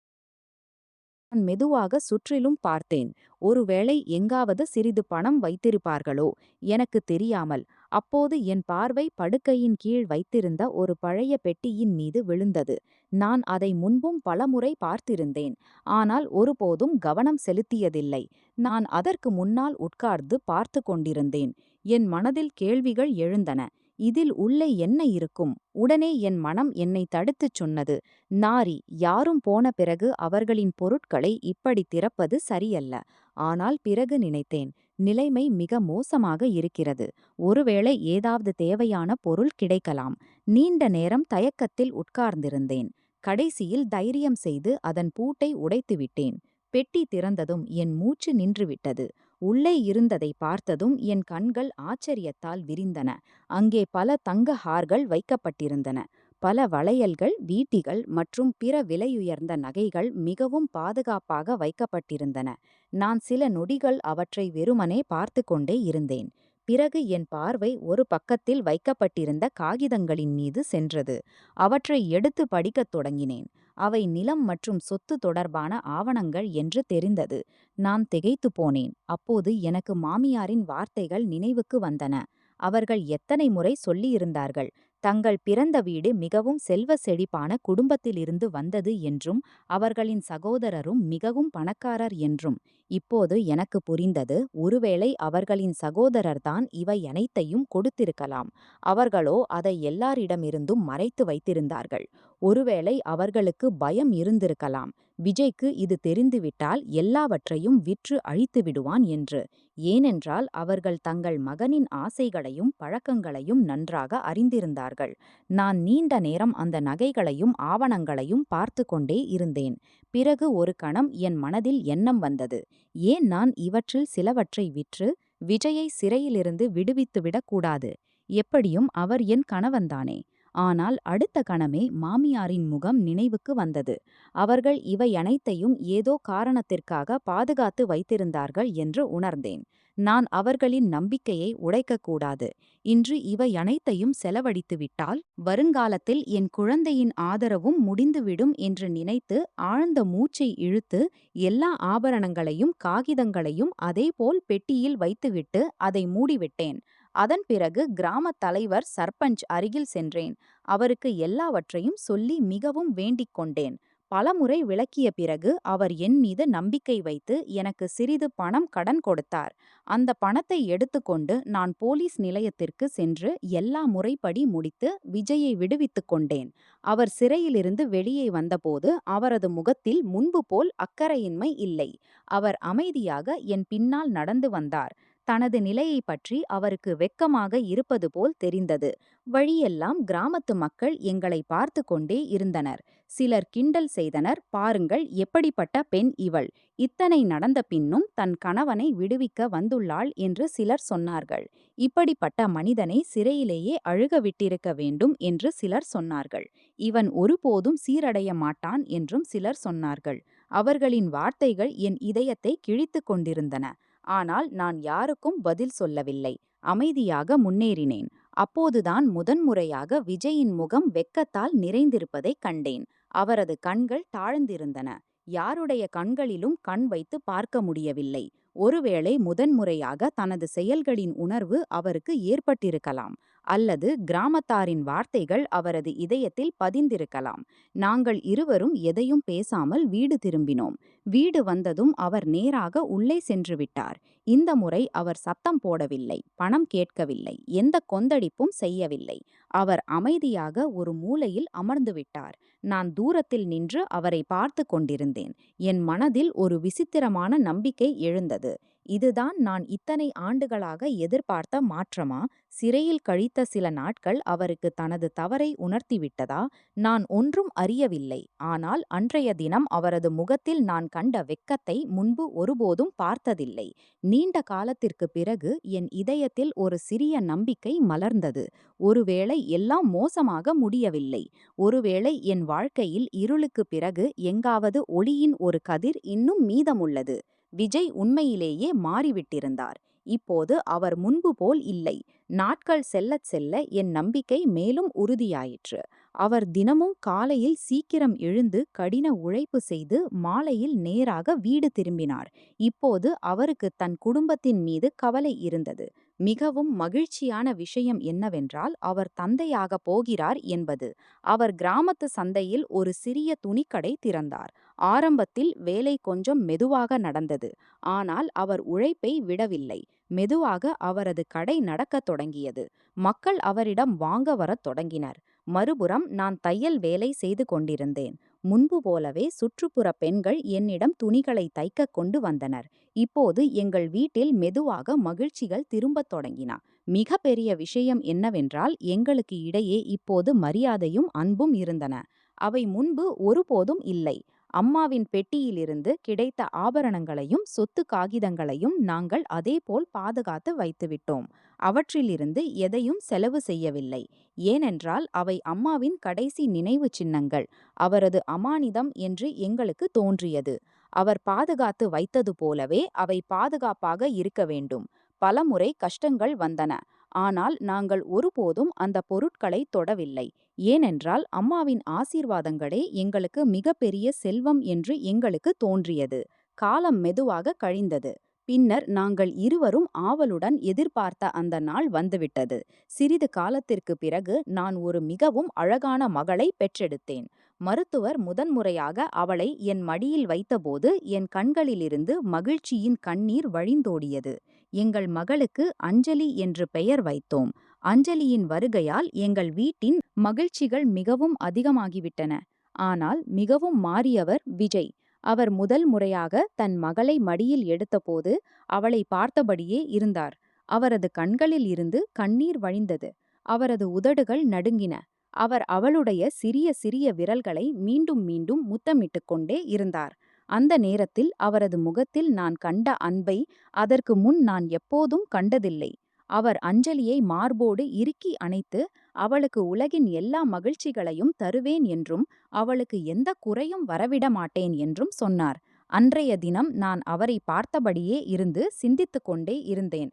மெதுவாக சுற்றிலும் பார்த்தேன். ஒருவேளை எங்காவது சிறிது பணம் வைத்திருப்பார்களோ எனக்கு தெரியாமல். அப்போது என் பார்வை படுக்கையின் கீழ் வைத்திருந்த ஒரு பழைய பெட்டியின் மீது விழுந்தது. நான் அதை முன்பும் பலமுறை பார்த்திருந்தேன். ஆனால் ஒருபோதும் கவனம் செலுத்தியதில்லை. நான் அதற்கு முன்னால் உட்கார்ந்து பார்த்து கொண்டிருந்தேன். என் மனதில் கேள்விகள் எழுந்தன. இதில் உள்ளே என்ன இருக்கும்? உடனே என் மனம் என்னை தடுத்துச் சொன்னது. நாரி, யாரும் போன பிறகு அவர்களின் பொருட்களை இப்படி திறப்பது சரியல்ல. ஆனால் பிறகு நினைத்தேன், நிலைமை மிக மோசமாக இருக்கிறது. ஒருவேளை ஏதாவது தேவையான பொருள் கிடைக்கலாம். நீண்ட நேரம் தயக்கத்தில் உட்கார்ந்திருந்தேன். கடைசியில் தைரியம் செய்து அதன் பூட்டை உடைத்துவிட்டேன். பெட்டி திறந்ததும் என் மூச்சு நின்றுவிட்டது. உள்ளே இருந்ததை பார்த்ததும் என் கண்கள் ஆச்சரியத்தால் விரிந்தன. அங்கே பல தங்க ஹார்கள் வைக்கப்பட்டிருந்தன. பல வளையல்கள், வீட்டிகள் மற்றும் பிற விலையுயர்ந்த நகைகள் மிகவும் பாதுகாப்பாக வைக்கப்பட்டிருந்தன. நான் சில நொடிகள் அவற்றை வெறுமனே பார்த்து கொண்டே இருந்தேன். பிறகு என் பார்வை ஒரு பக்கத்தில் வைக்கப்பட்டிருந்த காகிதங்களின் மீது சென்றது. அவற்றை எடுத்து படிக்கத் தொடங்கினேன். அவை நிலம் மற்றும் சொத்து தொடர்பான ஆவணங்கள் என்று தெரிந்தது. நான் திகைத்து போனேன். அப்போது எனக்கு மாமியாரின் வார்த்தைகள் நினைவுக்கு வந்தன. அவர்கள் எத்தனை முறை சொல்லியிருந்தார்கள், தங்கள் பிறந்த வீடு மிகவும் செல்வ செழிப்பான குடும்பத்திலிருந்து வந்தது என்றும் அவர்களின் சகோதரரும் மிகவும் பணக்காரர் என்றும். இப்போது எனக்கு புரிந்தது, ஒருவேளை அவர்களின் சகோதரர்தான் இவை அனைத்தையும் கொடுத்திருக்கலாம். அவர்களோ அதை எல்லாரிடமிருந்தும் மறைத்து வைத்திருந்தார்கள். ஒருவேளை அவர்களுக்கு பயம் இருந்திருக்கலாம், விஜய்க்கு இது தெரிந்துவிட்டால் எல்லாவற்றையும் விற்று அழித்து விடுவான் என்று. ஏனென்றால் அவர்கள் தங்கள் மகனின் ஆசைகளையும் பழக்கங்களையும் நன்றாக அறிந்திருந்தார்கள். நான் நீண்ட நேரம் அந்த நகைகளையும் ஆவணங்களையும் பார்த்து கொண்டே இருந்தேன். பிறகு ஒரு கணம் என் மனதில் எண்ணம் வந்தது. ஏன் நான் இவற்றில் சிலவற்றை விற்று விஜயை சிறையிலிருந்து விடுவித்துவிடக் கூடாது? எப்படியும் அவர் என் கணவன்தானே. ஆனால் அடுத்த கணமே மாமியாரின் முகம் நினைவுக்கு வந்தது. அவர்கள் இவை அனைத்தையும் ஏதோ காரணத்திற்காக பாதுகாத்து வைத்திருந்தார்கள் என்று உணர்ந்தேன். நான் அவர்களின் நம்பிக்கையை உடைக்கக்கூடாது. இன்று இவை அனைத்தையும் செலவழித்துவிட்டால் வருங்காலத்தில் என் குழந்தையின் ஆதரவும் முடிந்துவிடும் என்று நினைத்து ஆழ்ந்த மூச்சை இழுத்து எல்லா ஆபரணங்களையும் காகிதங்களையும் அதேபோல் பெட்டியில் வைத்துவிட்டு அதை மூடிவிட்டேன். அதன் பிறகு கிராமத் தலைவர் சர்பஞ்ச் அருகில் சென்றேன். அவருக்கு எல்லாவற்றையும் சொல்லி மிகவும் வேண்டிக் கொண்டேன். பலமுறை விளக்கிய பிறகு அவர் என் மீது நம்பிக்கை வைத்து எனக்கு சிறிது பணம் கடன் கொடுத்தார். அந்த பணத்தை எடுத்துக்கொண்டு நான் போலீஸ் நிலையத்திற்கு சென்று எல்லா முறைப்படி முடித்து விஜயை விடுவித்துக் கொண்டேன். அவர் சிறையிலிருந்து வெளியே வந்தபோது அவரது முகத்தில் முன்பு போல் அக்கறையின்மை இல்லை. அவர் அமைதியாக என் பின்னால் நடந்து வந்தார். தனது நிலையை பற்றி அவருக்கு வெட்கமாக இருப்பது போல் தெரிந்தது. வழியெல்லாம் கிராமத்து மக்கள் எங்களை பார்த்து கொண்டே இருந்தனர். சிலர் கிண்டல் செய்தனர், பாருங்கள் எப்படிப்பட்ட பெண் இவள், இத்தனை நடந்த பின்னும் தன் கணவனை விடுவிக்க வந்துள்ளாள் என்று சிலர் சொன்னார்கள். இப்படிப்பட்ட மனிதனை சிறையிலேயே அழுக விட்டிருக்க வேண்டும் என்று சிலர் சொன்னார்கள். இவன் ஒருபோதும் சீரடைய மாட்டான் என்றும் சிலர் சொன்னார்கள். அவர்களின் வார்த்தைகள் என் இதயத்தை கிழித்து கொண்டிருந்தன. ஆனால் நான் யாருக்கும் பதில் சொல்லவில்லை. அமைதியாக முன்னேறினேன். அப்போதுதான் முதன்முறையாக விஜயின் முகம் வெட்கத்தால் நிறைந்திருப்பதைக் கண்டேன். அவரது கண்கள் தாழ்ந்திருந்தன. யாருடைய கண்களிலும் கண் வைத்து பார்க்க முடியவில்லை. ஒருவேளை முதன்முறையாக தனது செயல்களின் உணர்வு அவருக்கு ஏற்பட்டிருக்கலாம். அல்லது கிராமத்தாரின் வார்த்தைகள் அவரது இதயத்தில் பதிந்திருக்கலாம். நாங்கள் இருவரும் எதையும் பேசாமல் வீடு திரும்பினோம். வீடு வந்ததும் அவர் நேராக உள்ளே சென்று விட்டார். இந்த முறை அவர் சத்தம் போடவில்லை, பணம் கேட்கவில்லை, எந்த கொந்தளிப்பும் செய்யவில்லை. அவர் அமைதியாக ஒரு மூலையில் அமர்ந்து விட்டார். நான் தூரத்தில் நின்று அவரை பார்த்து கொண்டிருந்தேன். என் மனதில் ஒரு விசித்திரமான நம்பிக்கை எழுந்தது. இதுதான் நான் இத்தனை ஆண்டுகளாக எதிர்பார்த்த மாற்றமா? சிறையில் கழித்த சில நாட்கள் அவருக்கு தனது தவறை உணர்த்திவிட்டதா? நான் ஒன்றும் அறியவில்லை. ஆனால் அன்றைய தினம் அவரது முகத்தில் நான் கண்ட வெட்கத்தை முன்பு ஒருபோதும் பார்த்ததில்லை. நீண்ட காலத்திற்கு பிறகு என் இதயத்தில் ஒரு சிறிய நம்பிக்கை மலர்ந்தது. ஒருவேளை எல்லாம் மோசமாக முடியவில்லை. ஒருவேளை என் வாழ்க்கையில் இருளுக்குப் பிறகு எங்காவது ஒளியின் ஒரு கதிர் இன்னும் மீதமுள்ளது. விஜய் உண்மையிலேயே மாறிவிட்டிருந்தார். இப்போது அவர் முன்பு போல் இல்லை. நாட்கள் செல்லச் செல்ல என் நம்பிக்கை மேலும் உறுதியாயிற்று. அவர் தினமும் காலையில் சீக்கிரம் எழுந்து கடின உழைப்பு செய்து மாலையில் நேராக வீடு திரும்பினார். இப்போது அவருக்கு தன் குடும்பத்தின் மீது கவலை இருந்தது. மிகவும் மகிழ்ச்சியான விஷயம் என்னவென்றால் அவர் தந்தையாக போகிறார் என்பது. அவர் கிராமத்து சந்தையில் ஒரு சிறிய துணிக்கடை திறந்தார். ஆரம்பத்தில் வேலை கொஞ்சம் மெதுவாக நடந்தது. ஆனால் அவர் உழைப்பை விடவில்லை. மெதுவாக அவரது கடை நடக்கத் தொடங்கியது. மக்கள் அவரிடம் வாங்க வரத் தொடங்கினர். மறுபுறம் நான் தையல் வேலை செய்து கொண்டிருந்தேன். முன்பு போலவே சுற்றுப்புற பெண்கள் என்னிடம் துணிகளை தைக்க கொண்டு வந்தனர். இப்போது எங்கள் வீட்டில் மெதுவாக மகிழ்ச்சிகள் திரும்பத் தொடங்கின. மிக பெரிய விஷயம் என்னவென்றால் எங்களுக்கு இடையே இப்போது மரியாதையும் அன்பும் இருந்தன. அவை முன்பு ஒருபோதும் இல்லை. அம்மாவின் பெட்டியிலிருந்து கிடைத்த ஆபரணங்களையும் சொத்து காகிதங்களையும் நாங்கள் அதேபோல் பாதுகாத்து வைத்துவிட்டோம். அவற்றிலிருந்து எதையும் செலவு செய்யவில்லை. ஏனென்றால் அவை அம்மாவின் கடைசி நினைவு சின்னங்கள். அவரது அமானிதம் என்று எங்களுக்கு தோன்றியது. அவர் பாதுகாத்து வைத்தது போலவே அவை பாதுகாப்பாக இருக்க வேண்டும். பலமுறை கஷ்டங்கள் வந்தன. ஆனால் நாங்கள் ஒருபோதும் அந்த பொருட்களை தொடவில்லை. ஏனென்றால் அம்மாவின் ஆசீர்வாதங்களே எங்களுக்கு மிகப்பெரிய செல்வம் என்று எங்களுக்கு தோன்றியது. காலம் மெதுவாக கழிந்தது. பின்னர் நாங்கள் இருவரும் ஆவலுடன் எதிர்பார்த்த அந்த நாள் வந்துவிட்டது. சிறிது காலத்திற்கு பிறகு நான் ஒரு மிகவும் அழகான மகளை பெற்றெடுத்தேன். மருத்துவர் முதன்முறையாக அவளை என் மடியில் வைத்தபோது என் கண்களிலிருந்து மகிழ்ச்சியின் கண்ணீர் வழிந்தோடியது. எங்கள் மகளுக்கு அஞ்சலி என்று பெயர் வைத்தோம். அஞ்சலியின் வருகையால் எங்கள் வீட்டின் மகிழ்ச்சிகள் மிகவும் அதிகமாகிவிட்டன. ஆனால் மிகவும் மாறியவர் விஜய். அவர் முதல் முறையாக தன் மகளை மடியில் எடுத்தபோது அவளை பார்த்தபடியே இருந்தார். அவரது கண்களில் இருந்து கண்ணீர் வழிந்தது. அவரது உதடுகள் நடுங்கின. அவர் அவளுடைய சிறிய சிறிய விரல்களை மீண்டும் மீண்டும் முத்தமிட்டுக் கொண்டே இருந்தார். அந்த நேரத்தில் அவரது முகத்தில் நான் கண்ட அன்பை அதற்கு முன் நான் எப்போதும் கண்டதில்லை. அவர் அஞ்சலியை மார்போடு இறுக்கி அணைத்து அவளுக்கு உலகின் எல்லா மகிழ்ச்சிகளையும் தருவேன் என்றும் அவளுக்கு எந்த குறையும் வரவிட மாட்டேன் என்றும் சொன்னார். அன்றைய தினம் நான் அவரை பார்த்தபடியே இருந்து சிந்தித்துக் கொண்டே இருந்தேன்.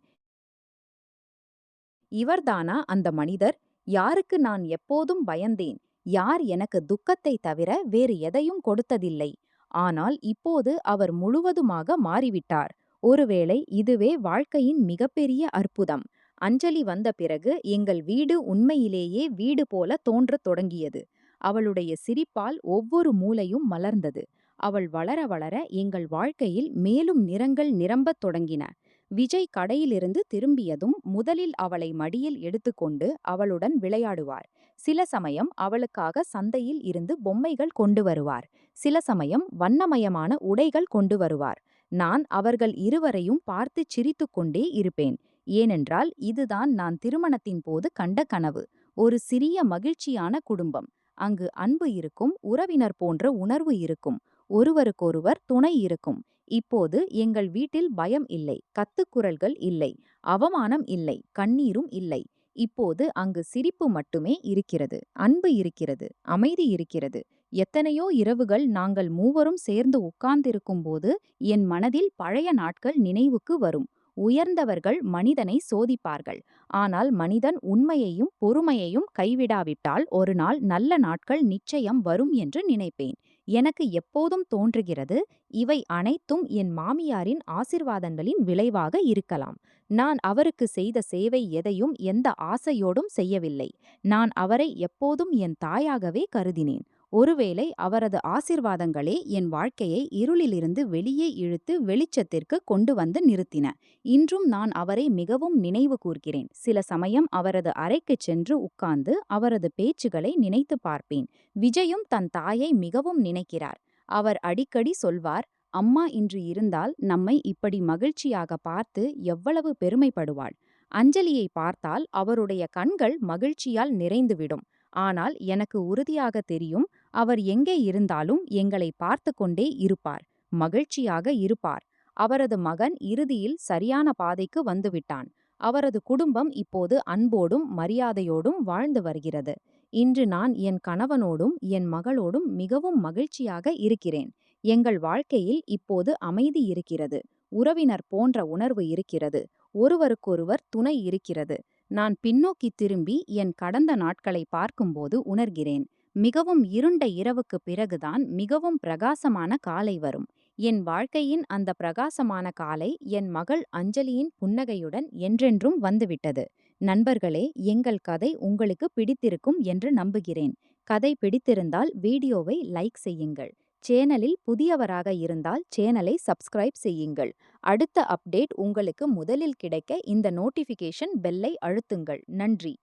இவர்தானா அந்த மனிதர்? யாருக்கு நான் எப்போதும் பயந்தேன்? யார் எனக்கு துக்கத்தை தவிர வேறு எதையும் கொடுத்ததில்லை? ஆனால் இப்போது அவர் முழுவதுமாக மாறிவிட்டார். ஒருவேளை இதுவே வாழ்க்கையின் மிகப்பெரிய அற்புதம். அஞ்சலி வந்த பிறகு எங்கள் வீடு உண்மையிலேயே வீடு போல தோன்றத் தொடங்கியது. அவளுடைய சிரிப்பால் ஒவ்வொரு மூலையும் மலர்ந்தது. அவள் வளர வளர எங்கள் வாழ்க்கையில் மேலும் நிறங்கள் நிரம்பத் தொடங்கின. விஜய் கடையிலிருந்து திரும்பியதும் முதலில் அவளை மடியில் எடுத்துக்கொண்டு அவளுடன் விளையாடுவார். சில சமயம் அவளுக்காக சந்தையில் இருந்து பொம்மைகள் கொண்டு வருவார். சில சமயம் வண்ணமயமான உடைகள் கொண்டு வருவார். நான் அவர்கள் இருவரையும் பார்த்துச் சிரித்துக்கொண்டே இருப்பேன். ஏனென்றால் இதுதான் நான் திருமணத்தின் போது கண்ட கனவு. ஒரு சிறிய மகிழ்ச்சியான குடும்பம். அங்கு அன்பு இருக்கும், உறவினர் போன்ற உணர்வு இருக்கும், ஒருவருக்கொருவர் துணை இருக்கும். இப்போது எங்கள் வீட்டில் பயம் இல்லை, கத்துக்குரல்கள் இல்லை, அவமானம் இல்லை, கண்ணீரும் இல்லை. இப்போது அங்கு சிரிப்பு மட்டுமே இருக்கிறது, அன்பு இருக்கிறது, அமைதி இருக்கிறது. எத்தனையோ இரவுகள் நாங்கள் மூவரும் சேர்ந்து உட்கார்ந்திருக்கும் போது என் மனதில் பழைய நாட்கள் நினைவுக்கு வரும். உயர்ந்தவர்கள் மனிதனை சோதிப்பார்கள். ஆனால் மனிதன் உண்மையையும் பொறுமையையும் கைவிடாவிட்டால் ஒரு நாள் நல்ல நாட்கள் நிச்சயம் வரும் என்று நினைப்பேன். எனக்கு எப்போதும் தோன்றுகிறது, இவை அனைத்தும் என் மாமியாரின் ஆசிர்வாதங்களின் விளைவாக இருக்கலாம். நான் அவருக்கு செய்த சேவை எதையும் எந்த ஆசையோடும் செய்யவில்லை. நான் அவரை எப்போதும் என் தாயாகவே கருதினேன். ஒருவேளை அவரது ஆசிர்வாதங்களே என் வாழ்க்கையை இருளிலிருந்து வெளியே இழுத்து வெளிச்சத்திற்கு கொண்டு வந்து நிறுத்தின. இன்றும் நான் அவரை மிகவும் நினைவு கூர்கிறேன். சில சமயம் அவரது அறைக்குச் சென்று உட்கார்ந்து அவரது பேச்சுகளை நினைத்து பார்ப்பேன். விஜயும் தன் தாயை மிகவும் நினைக்கிறார். அவர் அடிக்கடி சொல்வார், அம்மா இன்று இருந்தால் நம்மை இப்படி மகிழ்ச்சியாக பார்த்து எவ்வளவு பெருமைப்படுவாள். அஞ்சலியை பார்த்தால் அவருடைய கண்கள் மகிழ்ச்சியால் நிறைந்துவிடும். ஆனால் எனக்கு உறுதியாக தெரியும், அவர் எங்கே இருந்தாலும் எங்களை பார்த்து கொண்டே இருப்பார். மகிழ்ச்சியாக இருப்பார். அவரது மகன் இறுதியில் சரியான பாதைக்கு வந்துவிட்டான். அவரது குடும்பம் இப்போது அன்போடும் மரியாதையோடும் வாழ்ந்து வருகிறது. இன்று நான் என் கணவனோடும் என் மகளோடும் மிகவும் மகிழ்ச்சியாக இருக்கிறேன். எங்கள் வாழ்க்கையில் இப்போது அமைதி இருக்கிறது. உறவினர் போன்ற உணர்வு இருக்கிறது. ஒருவருக்கொருவர் துணை இருக்கிறது. நான் பின்னோக்கி திரும்பி என் கடந்த நாட்களை பார்க்கும்போது உணர்கிறேன். மிகவும் இருண்ட இரவுக்குப் பிறகுதான் மிகவும் பிரகாசமான காலை வரும். என் வாழ்க்கையின் அந்த பிரகாசமான காலை என் மகள் அஞ்சலியின் புன்னகையுடன் என்றென்றும் வந்துவிட்டது. நண்பர்களே, எங்கள் கதை உங்களுக்கு பிடித்திருக்கும் என்று நம்புகிறேன். கதை பிடித்திருந்தால் வீடியோவை லைக் செய்யுங்கள். சேனலில் புதியவராக இருந்தால் சேனலை சப்ஸ்கிரைப் செய்யுங்கள். அடுத்த அப்டேட் உங்களுக்கு முதலில் கிடைக்க இந்த நோட்டிஃபிகேஷன் பெல்லை அழுத்துங்கள். நன்றி.